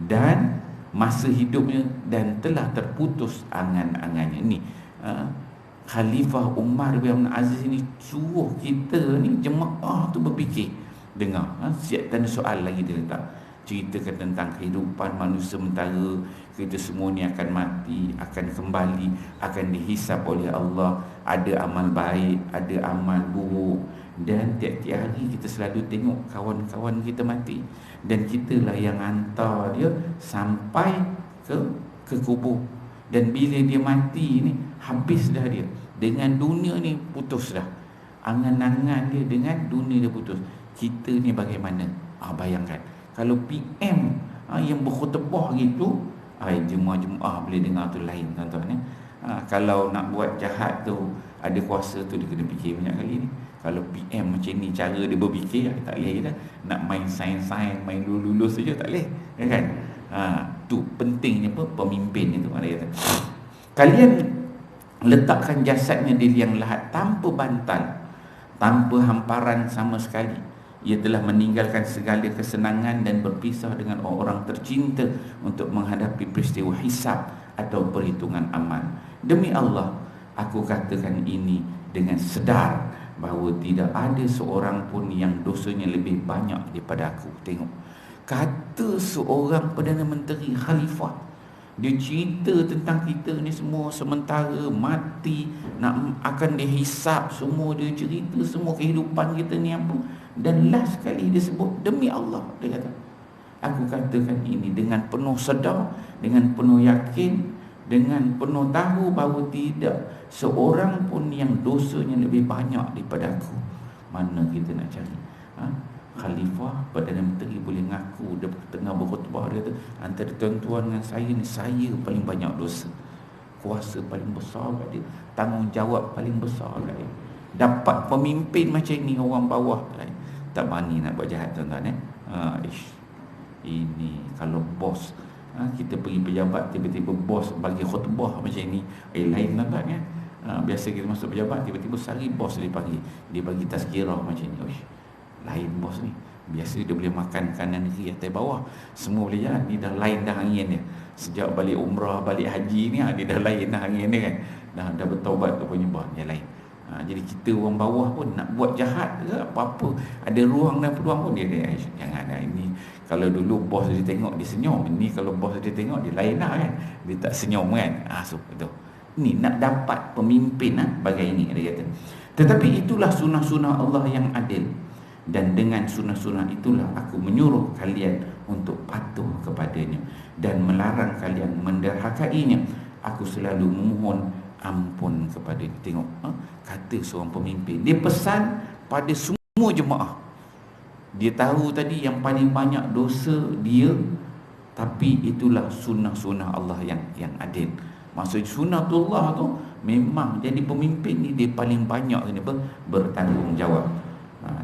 Dan masa hidupnya dan telah terputus angan-angannya. Ini Khalifah Umar bin Abdul Aziz ni suruh kita ni jemaah tu berfikir. Dengar, siap tanda soal lagi dia letak. Ceritakan tentang kehidupan manusia sementara. Kita semua ni akan mati, akan kembali, akan dihisap oleh Allah. Ada amal baik, ada amal buruk. Dan tiap-tiap hari kita selalu tengok kawan-kawan kita mati, dan kitalah yang hantar dia sampai ke kubur. Dan bila dia mati ni, habis dah dia. Dengan dunia ni putus dah. Angan-angan dia dengan dunia dia putus. Kita ni bagaimana? Bayangkan, kalau PM yang berkhutbah gitu, jemaah-jemaah boleh dengar tu lain, tuan-tuan. Kalau nak buat jahat tu, ada kuasa tu, dia kena fikir banyak kali ni. Kalau PM macam ni cara dia berfikir, tak boleh dah. Nak main sains-sains, main lulus saja tak boleh, kan? Tu pentingnya pemimpin itu. Ada kata, kalian letakkan jasadnya di liang lahat tanpa bantal, tanpa hamparan sama sekali. Ia telah meninggalkan segala kesenangan dan berpisah dengan orang tercinta untuk menghadapi peristiwa hisab atau perhitungan amal. Demi Allah, aku katakan ini dengan sedar bahawa tidak ada seorang pun yang dosanya lebih banyak daripada aku. Tengok, kata seorang Perdana Menteri Khalifah, dia cerita tentang kita ni semua sementara mati, akan dihisap semua. Dia cerita semua kehidupan kita ni apa. Dan last sekali dia sebut, demi Allah, dia kata, aku katakan ini dengan penuh sedar, dengan penuh yakin, dengan penuh tahu bahawa tidak seorang pun yang dosanya lebih banyak daripada aku. Mana kita nak cari? Khalifah Perdana Menteri boleh ngaku, dia tengah berkhutbah, dia kata, antara tuan-tuan dengan saya ni, saya paling banyak dosa. Kuasa paling besar kat dia, tanggungjawab paling besar kat dia. Dapat pemimpin macam ni, orang bawah tak berani nak buat jahat, tuan-tuan. Ini kalau bos, kita pergi pejabat, tiba-tiba bos bagi khutbah macam ni, lain nampak kan? Biasa kita masuk pejabat, tiba-tiba sehari bos dia panggil, dia bagi tazkirah macam ni. Uish, lain bos ni. Biasa dia boleh makan kanan kiri atas bawah, semua boleh jalan. Ni dah lain dah angin dia. Sejak balik umrah, balik haji ni, dia dah lain dah angin dia kan. Dah bertaubat tu penyembah dia lain. Jadi kita orang bawah pun nak buat jahat ke apa-apa, ada ruang dan peluang pun dia jangan dah. Ini kalau dulu bos dia tengok dia senyum, ini kalau bos dia tengok dia lain dah kan, dia tak senyum kan. So betul. Ni nak dapat pemimpin bagai ini dia kata. Tetapi itulah sunnah-sunnah Allah yang adil, dan dengan sunnah-sunnah itulah aku menyuruh kalian untuk patuh kepadanya dan melarang kalian menderhakainya. Aku selalu memohon ampun kepada dia. Tengok, kata seorang pemimpin, dia pesan pada semua jemaah. Dia tahu tadi yang paling banyak dosa dia, tapi itulah sunnah-sunnah Allah yang adil. Maksud sunnatullah tu memang jadi pemimpin ni dia paling banyak kena bertanggungjawab.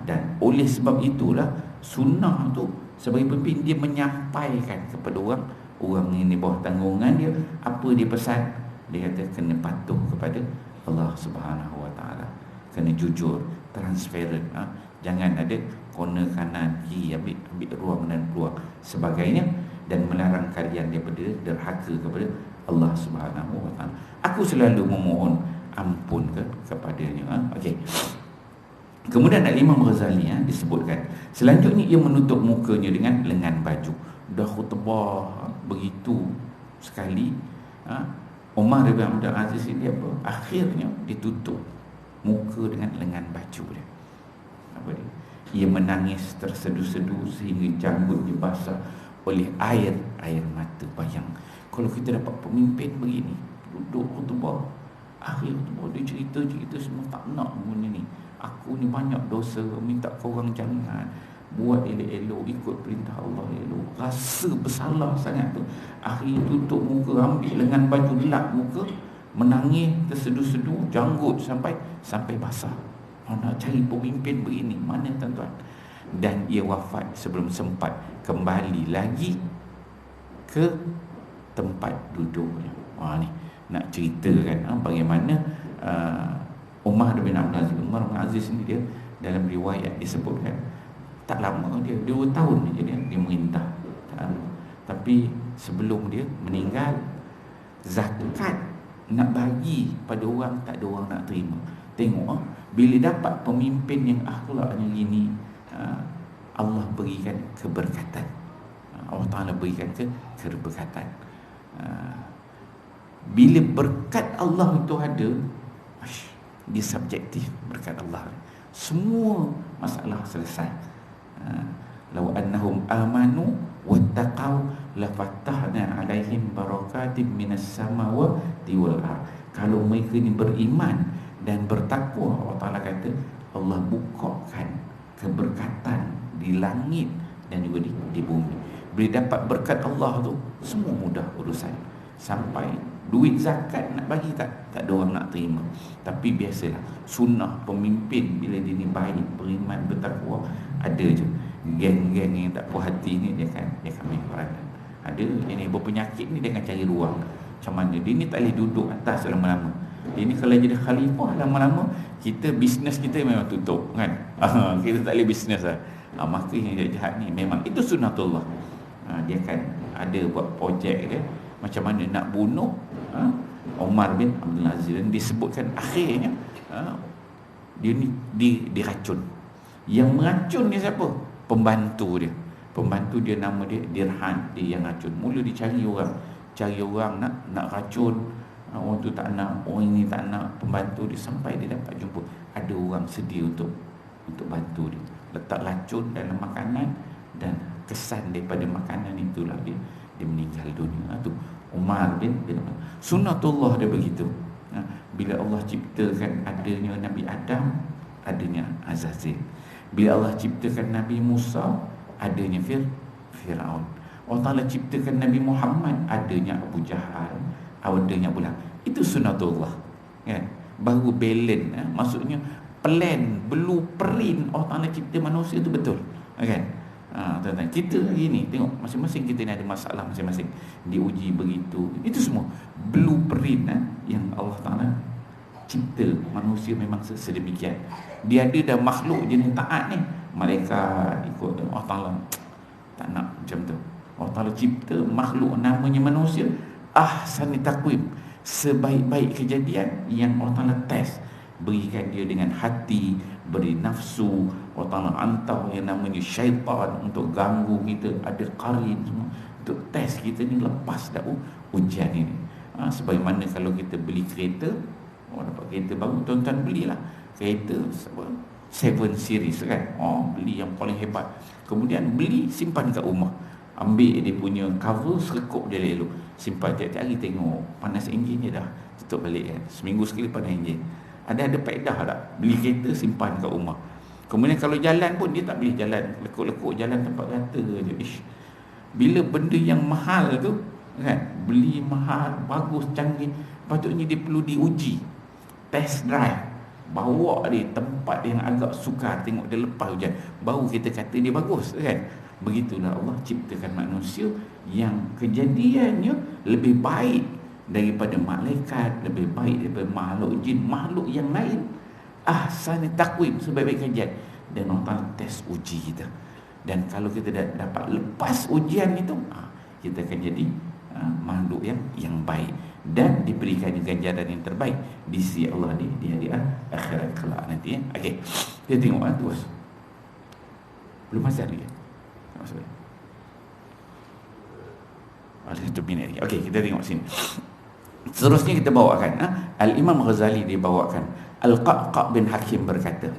Dan oleh sebab itulah sunnah tu sebagai pemimpin dia menyampaikan kepada orang ini bawah tanggungan dia apa dia pesan. Dia kata kena patuh kepada Allah Subhanahu Wa Taala, kena jujur, transparent, jangan ada corner kanan kiri, ambil ruang dan peluang sebagainya, dan melarang kalian daripada derhaka kepada Allah Subhanahu Wa Taala. Aku selalu memohon ampun kepadanya. Okey. Kemudian Imam Ghazali disebutkan selanjutnya ia menutup mukanya dengan lengan baju. Dah khutbah begitu sekali, Umar bin Abdul Aziz ini apa? Akhirnya ditutup muka dengan lengan baju dia. Apa dia? Ia menangis tersedu-sedu sehingga janggutnya basah oleh air mata. Bayang kalau kita dapat pemimpin begini, duduk khutbah, akhir khutbah dia cerita semua tak nak benda ni. Aku ni banyak dosa, minta korang jangan buat elok-elok, ikut perintah Allah elok. Rasa bersalah sangat tu, akhir tutup muka, ambil lengan baju, lap muka, menangis tersedu-sedu, janggut sampai basah. Nak cari pemimpin begini mana tuan-tuan? Dan ia wafat sebelum sempat kembali lagi ke tempat duduknya. Ni nak ceritakan bagaimana Umar bin Abdul Aziz ni dia dalam riwayat disebutkan tak lama dia 2 tahun je dia merintah. Tapi sebelum dia meninggal, zakat nak bagi pada orang tak ada orang nak terima. Tengok bila dapat pemimpin yang akhlaknya gini, Allah berikan keberkatan. Allah Ta'ala berikan keberkatan. Bila berkat Allah itu ada, dia subjektif berkat Allah, semua masalah selesai. Law annahum amanu wattaqau lafatahna alaihim barakatim minas samawati wal ardh. Kalau mereka ni beriman dan bertakwa, Allah Ta'ala kata Allah bukakan keberkatan di langit dan juga di bumi. Bila dapat berkat Allah tu, semua mudah urusan. Sampai duit zakat nak bagi tak ada orang nak terima. Tapi biasalah sunnah pemimpin bila dia ni baik, beriman, bertakwa, ada je geng-geng yang tak puas hati ni dia akan ambil peranan. Ada ini berpenyakit ni dia akan cari ruang. Macam mana dia ni tak boleh duduk atas lama-lama. Dia ni kalau jadi khalifah lama-lama, kita bisnes kita memang tutup kan. Kita tak boleh bisnes lah. Maka yang jahat ni memang itu sunnatullah. Dia akan ada buat projek dia macam mana nak bunuh Umar bin Abdul Aziz. Dan disebutkan akhirnya dia ni diracun. Yang meracun ni siapa? Pembantu dia. Pembantu dia nama dia Dirhan, dia yang racun. Mula dicari orang nak racun. Orang tu tak nak, orang ini tak nak, pembantu dia, sampai dia dapat jumpa ada orang sedia untuk bantu dia. Letak racun dalam makanan dan kesan daripada makanan itulah dia meninggal dunia. Tu Umar bin sunnatullah dia begitu. Bila Allah ciptakan adanya Nabi Adam, adanya Azazil. Bila Allah ciptakan Nabi Musa, adanya Fir'aun. Allah Ta'ala ciptakan Nabi Muhammad, adanya Abu Jahal, adanya Abu Lahab. Itu sunnatullah kan? Baru balance, maksudnya plan, blueprint Allah Ta'ala cipta manusia itu betul kan? Tuan-tuan, kita hari ni tengok masing-masing kita ni ada masalah masing-masing, diuji begitu. Itu semua blueprint yang Allah Ta'ala cipta manusia memang sedemikian. Dia ada dah makhluk jenis taat ni, malaikat ikut Allah Ta'ala tak nak macam tu. Allah Ta'ala cipta makhluk namanya manusia, ahsani taqwim, sebaik-baik kejadian yang Allah Ta'ala test, berikan dia dengan hati, beri nafsu. Allah Ta'ala hantar yang namanya syaitan untuk ganggu kita, ada qarin semua untuk test kita ni lepas dah ujian ini. Sebagaimana kalau kita beli kereta, dapat kereta baru, tuan-tuan belilah kereta 7 series kan, beli yang paling hebat, kemudian beli simpan kat rumah, ambil dia punya cover, serkup dia elok, simpan tiap-tiap hari, tengok panas enjin je dah, tutup balik kan, seminggu sekali panas enjin. Ada faedah tak? Beli kereta simpan kat rumah. Kemudian kalau jalan pun dia tak boleh jalan lekuk-lekuk, jalan tempat rata je. Bila benda yang mahal tu kan, beli mahal, bagus, canggih, patutnya dia perlu diuji, test drive, bawa dia tempat yang agak sukar, tengok dia lepas hujan, baru kita kata dia bagus kan. Begitulah Allah ciptakan manusia yang kejadiannya lebih baik daripada malaikat, lebih baik daripada makhluk jin, makhluk yang lain. Ahsani taqwim, sebaik-baik kajian. Dan Allah test uji kita. Dan kalau kita dapat lepas ujian itu, kita akan jadi makhluk yang baik dan diberikan ganjaran yang terbaik di sisi Allah di hari akhirat kelak nanti. Okey. Kita tengok terus. Belum azan lagi. Maksudnya. Ada 1 minit lagi. Okey, kita tengok sini. Seterusnya kita bawakan Al-Imam Ghazali dibawakan. Al-Qa'qa' bin Hakim berkata,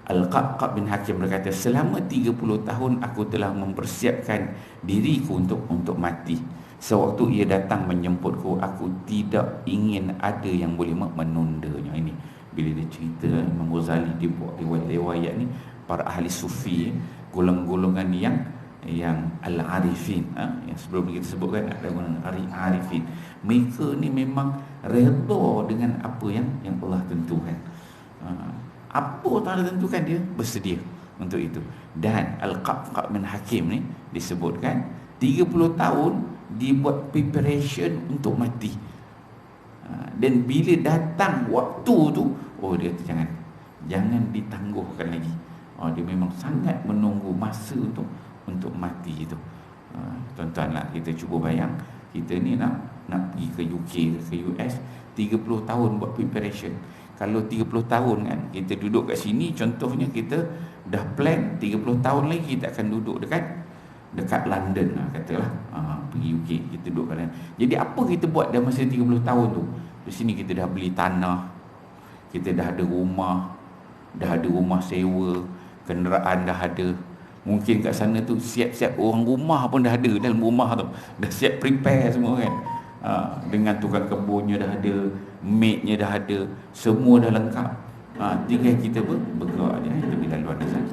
Al-Qa'qa' bin Hakim berkata, selama 30 tahun aku telah mempersiapkan diriku untuk mati. Sewaktu ia datang menjemputku, aku tidak ingin ada yang boleh menundanya. Ini bila dia cerita Imam Ghazali, dia buat riwayat ni, para ahli sufi, golongan-golongan yang al-arifin, yang sebelum kita sebutkan ada golongan arifin. Mereka ni memang redha dengan apa yang Allah tentukan. Apa Ta'ala tentukan, dia bersedia untuk itu. Dan Al-Qa'qa' bin Hakim ni disebutkan 30 tahun dibuat preparation untuk mati. Dan bila datang waktu tu, dia jangan ditangguhkan lagi. Dia memang sangat menunggu masa untuk mati itu. Tuan-tuan lah, kita cuba bayang, kita ni nak pergi ke UK, ke US, 30 tahun buat preparation. Kalau 30 tahun kan, kita duduk kat sini, contohnya kita dah plan 30 tahun lagi kita akan duduk dekat London lah, katalah pergi UK, kita duduk kat London. Jadi apa kita buat dalam masa 30 tahun tu? Di sini kita dah beli tanah, kita dah ada rumah sewa, kenderaan dah ada. Mungkin kat sana tu siap-siap orang rumah pun dah ada dalam rumah tu, dah siap prepare semua kan. Dengan tukang kebunnya dah ada, maidnya dah ada, semua dah lengkap. Tinggal kita bergerak je, kita bila luar nazar.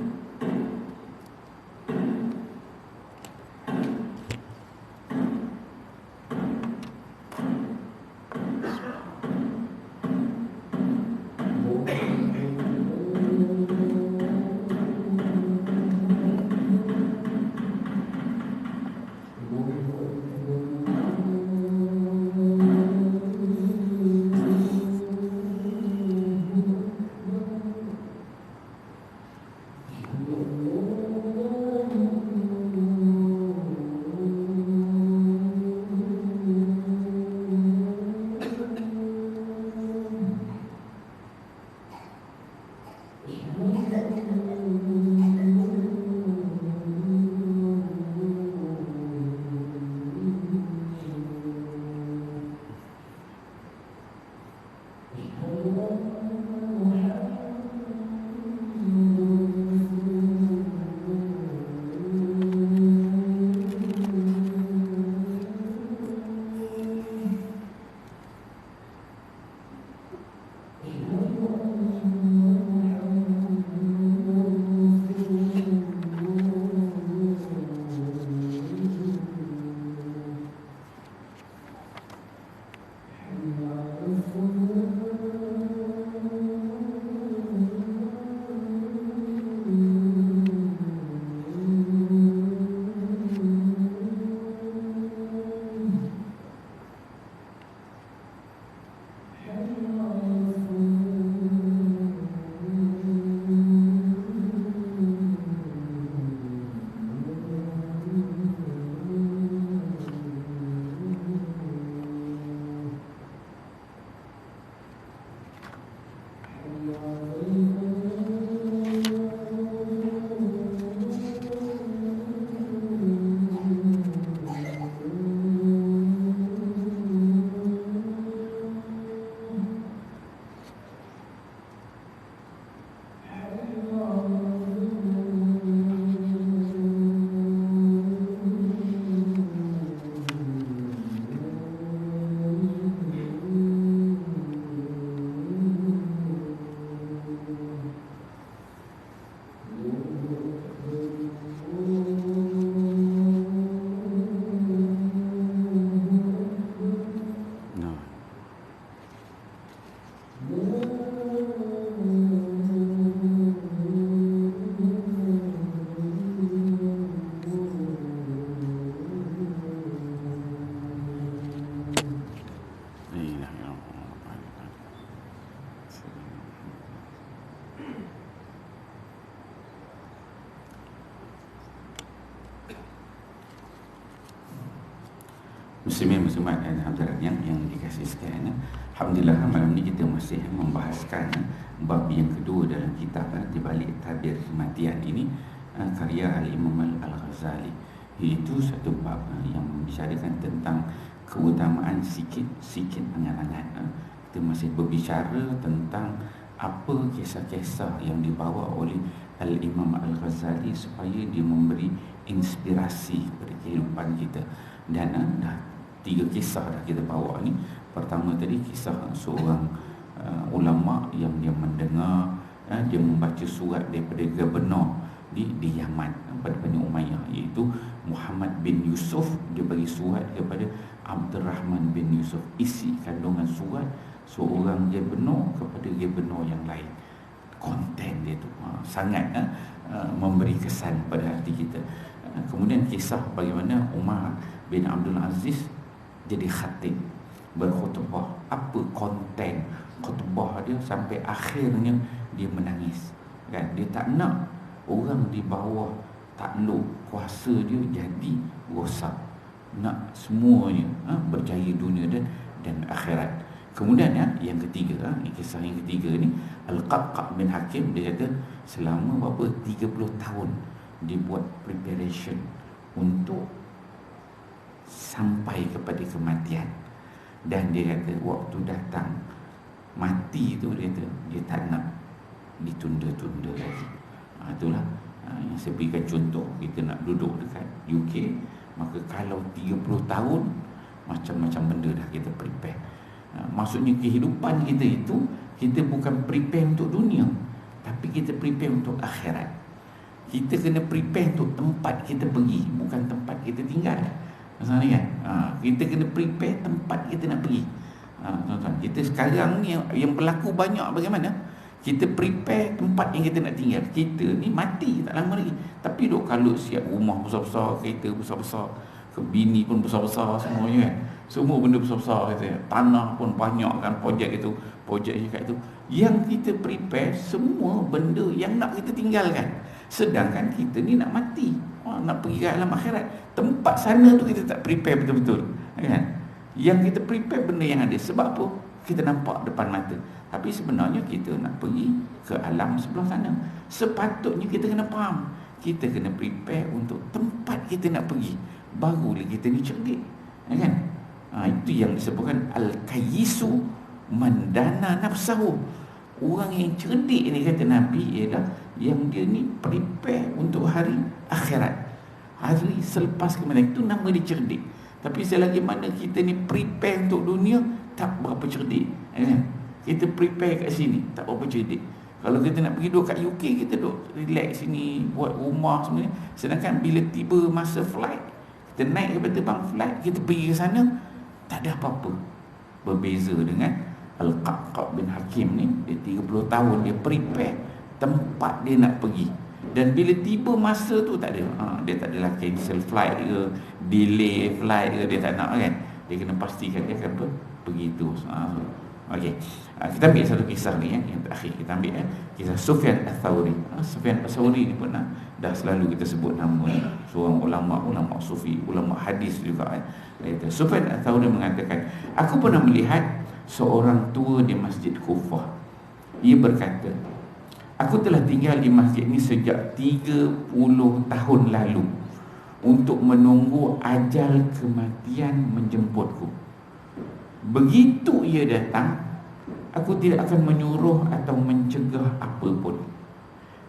Muslimin Muslimat dan hadirin yang dikasihi sekalian, alhamdulillah malam ni kita masih membahaskan bab yang kedua dalam kitab di balik tabir kematian ini, karya Al-Imam Al-Ghazali. Itu satu bab yang membicarakan tentang keutamaan sikit angan-angan. Kita masih berbicara tentang apa kisah-kisah yang dibawa oleh Al-Imam Al-Ghazali supaya dia memberi inspirasi pada kehidupan kita. Dan dah 3 kisah dah kita bawa ni. Pertama tadi kisah seorang ulama yang dia mendengar, dia membaca surat daripada gubernur di Yaman pada Bani Umayyah, iaitu Muhammad bin Yusuf. Dia bagi surat kepada Abdurrahman bin Yusuf, isi kandungan surat seorang gubernur kepada gubernur yang lain. Konten dia tu sangat memberi kesan pada hati kita. Kemudian kisah bagaimana Umar bin Abdul Aziz jadi khatib, berkhutbah. Apa konten khutbah dia sampai akhirnya dia menangis, kan? Dia tak nak orang di bawah takluk kuasa dia jadi rosak, nak semuanya berjaya dunia dan akhirat. Kemudian yang ketiga, kisah yang ketiga ni, Al-Qaqqa bin Hakim, dia kata selama berapa 30 tahun dia buat preparation untuk sampai kepada kematian. Dan dia kata waktu datang mati tu, dia kata dia tak nak ditunda-tunda lagi. Itulah yang saya berikan contoh. Kita nak duduk dekat UK, maka kalau 30 tahun macam-macam benda dah kita prepare. Maksudnya kehidupan kita itu, kita bukan prepare untuk dunia, tapi kita prepare untuk akhirat. Kita kena prepare untuk tempat kita pergi, bukan tempat kita tinggal. Maksudnya kan, kita kena prepare tempat kita nak pergi. Tuan-tuan, kita sekarang ni yang berlaku banyak bagaimana kita prepare tempat yang kita nak tinggal. Kita ni mati tak lama lagi, tapi duk kalut siap rumah besar-besar, kereta besar-besar, bini pun besar-besar semuanya kan. Semua benda besar-besar kita. Tanah pun banyak kan, projek itu, projek kat itu. Yang kita prepare semua benda yang nak kita tinggalkan. Sedangkan kita ni nak mati, nak pergi ke alam akhirat. Tempat sana tu kita tak prepare betul-betul, kan? Yang kita prepare benda yang ada. Sebab apa? Kita nampak depan mata, tapi sebenarnya kita nak pergi ke alam sebelah sana. Sepatutnya kita kena faham, kita kena prepare untuk tempat kita nak pergi, barulah kita ni cerdik, kan? Itu yang disebutkan Al-Kayyisu mandana nafsahu. Orang yang cerdik ni, kata Nabi, ialah yang dia ni prepare untuk hari akhirat, hari selepas kematian. Itu nama dia cerdik. Tapi selagi mana kita ni prepare untuk dunia, tak berapa cerdik, kan? Kita prepare kat sini, tak berapa cerdik. Kalau kita nak pergi duduk kat UK, kita duduk relax sini, buat rumah semuanya. Sedangkan bila tiba masa flight, kita naik ke terbang flight, kita pergi ke sana, tak ada apa-apa. Berbeza dengan Al-Qaqqa bin Hakim ni, dia 30 tahun dia prepare tempat dia nak pergi. Dan bila tiba masa tu tak ada, dia tak adalah cancel flight ke, delay flight ke, dia tak nak, kan? Dia kena pastikan dia akan pergi tu. Okey. Kita ambil satu kisah ni, yang terakhir kita ambil kisah Sufyan Ats-Tsauri. Sufyan Ats-Tsauri ni pernah dah selalu kita sebut nama ni, seorang ulama sufi, ulama hadis juga, kan? Sufyan Ats-Tsauri mengatakan, aku pernah melihat seorang tua di Masjid Kufah. Ia berkata, aku telah tinggal di masjid ini sejak 30 tahun lalu untuk menunggu ajal kematian menjemputku. Begitu ia datang, aku tidak akan menyuruh atau mencegah apa pun,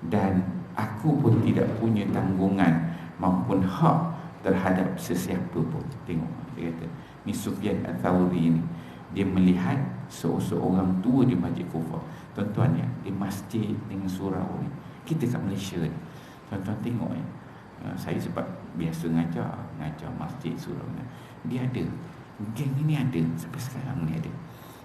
dan aku pun tidak punya tanggungan maupun hak terhadap sesiapa pun. Tengok, dia kata, ni Sufyan Ats-Tsauri ni, dia melihat seorang tua di Masjid Kufah. Tuan-tuan ya, di masjid dengan surau ni, kita kat Malaysia ni, tuan-tuan tengok ya, saya sebab biasa ngajar masjid surau ni, dia ada, geng ini ada, sampai sekarang ni ada.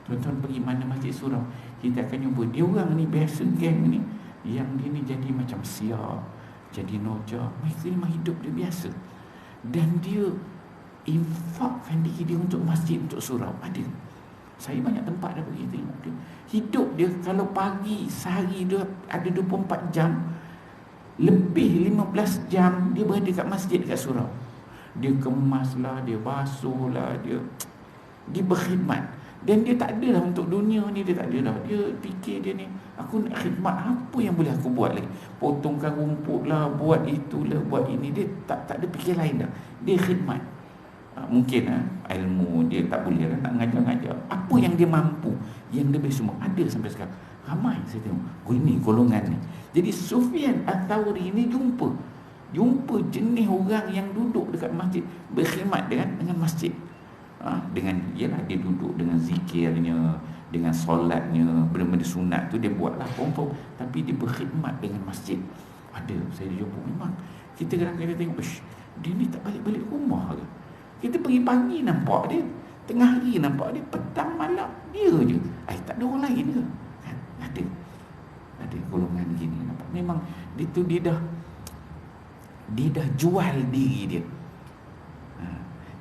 Tuan-tuan pergi mana masjid surau, kita akan jumpa dia orang ni, biasa geng ni, yang dia ni jadi macam siap, jadi noja, mereka ni hidup dia biasa. Dan dia infakkan diri dia untuk masjid, untuk surau, ada. Saya banyak tempat dah pergi tengok dia. Hidup dia, kalau pagi sehari dia ada 24 jam, lebih 15 jam dia berada kat masjid, kat surau. Dia kemaslah, dia basuhlah, dia berkhidmat. Dan dia tak ada lah untuk dunia ni, dia tak ada lah. Dia fikir dia ni, aku nak khidmat, apa yang boleh aku buat lagi? Potongkan rumput lah, buat itulah, buat ini. Dia tak ada fikir lain dah. Dia khidmat. Mungkin ilmu dia tak boleh lah, nak ngajar-ngajar. Apa yang dia mampu, yang lebih semua ada sampai sekarang. Ramai saya tengok ini golongan ni. Jadi Sufyan Ats-Tsauri ni jumpa jenis orang yang duduk dekat masjid berkhidmat dengan masjid. Dengan ialah dia duduk dengan zikirnya, dengan solatnya, benda-benda sunat tu dia buatlah confirm, tapi dia berkhidmat dengan masjid. Ada saya jumpa, memang kita kadang-kadang tengok dia ni tak balik-balik rumah ke. Kita pergi pagi nampak dia, tengah hari nampak dia, petang malam dia je. Tak ada orang lain ke? Ada golongan gini nampak. Memang dia dah jual diri dia.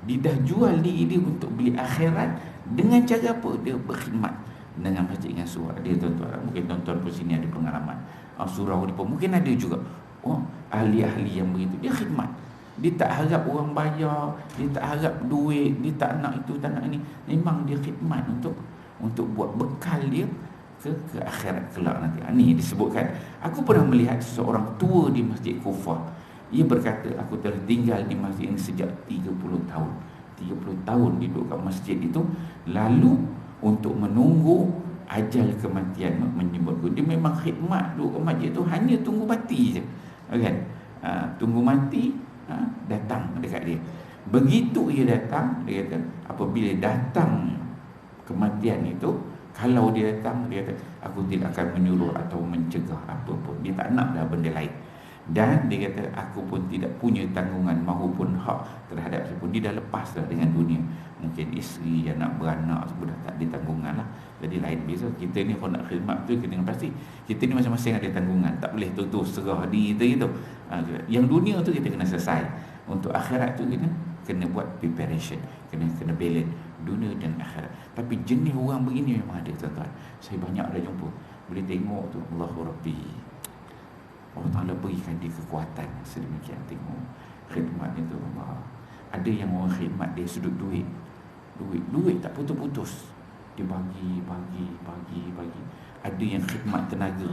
Dia dah jual diri dia untuk beli akhirat. Dengan cara apa? Dia berkhidmat dengan masjid, dengan surau. Dia tuan-tuan, mungkin tuan-tuan pun sini ada pengalaman surau ni pun mungkin ada juga ahli-ahli yang begitu. Dia khidmat. Dia tak harap orang bayar, dia tak harap duit, dia tak nak itu, tak nak ini. Memang dia khidmat untuk buat bekal dia ke akhirat kelak nanti. Ini disebutkan, aku pernah melihat seseorang tua di Masjid Kufah. Ia berkata, aku telah tinggal di masjid ini sejak 30 tahun. 30 tahun duduk kat masjid itu. Lalu untuk menunggu ajal kematian menyebut. Dia memang khidmat duduk kat masjid itu, hanya tunggu mati je. Kan? Tunggu mati, datang dekat dia. Begitu ia datang, dia kata, apabila datang kematian itu, kalau dia datang, dia kata, aku tidak akan menyuruh atau mencegah apa pun. Dia tak nak dah benda lain. Dan dia kata, aku pun tidak punya tanggungan maupun hak terhadap siapapun. Dia dah lepas dah dengan dunia. Mungkin isteri, anak beranak semua dah tak ada tanggungan lah. Jadi lain beza. Kita ni kalau nak khidmat tu kena pasti. Kita ni masing-masing ada tanggungan. Tak boleh tu serah diri kita gitu. Yang dunia tu kita kena selesai. Untuk akhirat tu kita kena buat preparation. Kena balance dunia dan akhirat. Tapi jenis orang begini memang ada, tuan-tuan. Saya banyak dah jumpa. Boleh tengok tu, Allahu Rabbi, Allah Ta'ala berikan dia kekuatan sedemikian. Tengok khidmat itu. Ada yang orang khidmat dia sudut duit tak putus-putus. Dia bagi. Ada yang khidmat tenaga.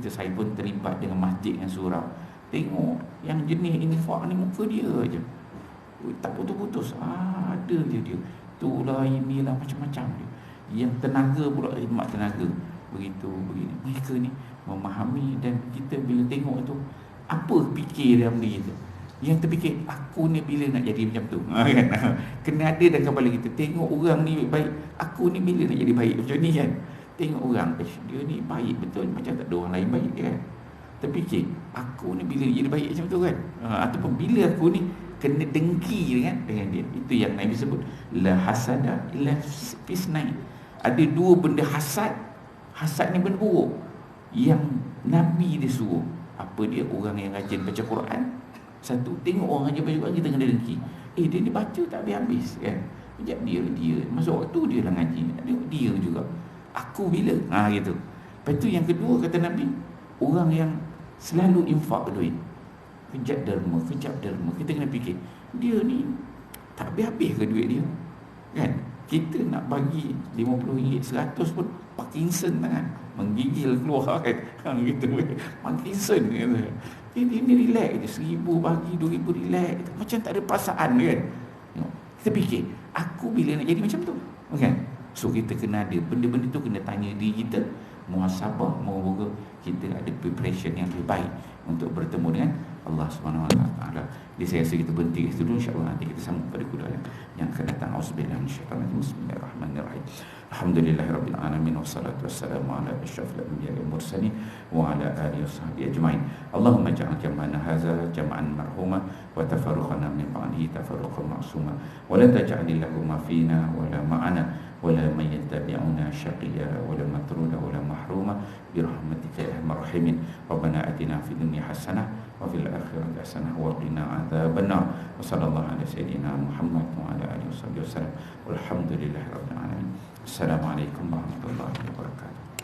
Saya pun terlibat dengan masjid dengan surau. Tengok yang jenis infak ni, muka dia aja tak putus-putus. Ada dia itulah, inilah, macam-macam dia. Yang tenaga pula khidmat tenaga. Begini. Mereka ni memahami, dan kita bila tengok tu, apa fikir dalam diri kita? Yang terfikir, aku ni bila nak jadi macam tu, kan? Kena ada dalam kepala kita. Tengok orang ni baik, aku ni bila nak jadi baik macam ni, kan? Tengok orang, dia ni baik betul, macam tak ada orang lain baik, kan? Terfikir, aku ni bila jadi baik macam tu, kan? Ataupun bila aku ni kena dengki dengan dia. Itu yang Nabi sebut, la hasada illa fisnain. Ada dua benda hasad ni benda buruk yang Nabi dia suruh. Apa dia? Orang yang rajin baca Quran. Satu, tengok orang rajin baca Quran, kita kena dengki. Dia ni baca tak habis-habis, kan? Sekejap dia masa waktu dia lah ngaji, tengok dia juga, aku bila gitu. Lepas tu yang kedua kata Nabi, orang yang selalu infak duit, kejap derma. Kita kena fikir, dia ni tak habis-habis ke duit dia, kan? Kita nak bagi RM50, RM100 pun Parkinson tangan, menggigil keluar, kan? Gitu, Parkinson gitu. Ini relax je, RM1,000 bagi RM2,000 relax, macam tak ada perasaan, kan? Kita fikir, aku bila nak jadi macam tu, kan? So kita kena ada benda-benda tu, kena tanya diri kita, muhasabah, moga kita ada preparation yang lebih baik untuk bertemu dengan Allah Subhanahu Wa Taala. Jadi saya rasa kita berhenti kat situ dulu, insya-Allah nanti kita sambung pada kuliah yang akan datang. Auzubillahi minasyaitanir rajim. Bismillahirrahmanirrahim. Alhamdulillahirabbil alamin, wassalatu wassalamu ala asyrafil anbiya'i wal mursalin wa ala alihi washabbihi ajmain. Allahumma ja'al jam'ana hadza jam'an marhuma wa tafarruqana min ba'dihi tafarruqan ma'suma wa la taj'al lahum fina wa la ma'ana wa la man yattabi'una syaqiyya wa la matruda wa la mahruma bi rahmatika ya arhamar rahimin. Rabbana atina fid dunya hasanah wa fil akhirati hasanah wa qina adzabannar. Wa sallallahu ala sayyidina Muhammad wa ala alihi wasallam. Walhamdulillahirabbil alamin. Assalamualaikum warahmatullahi wabarakatuh.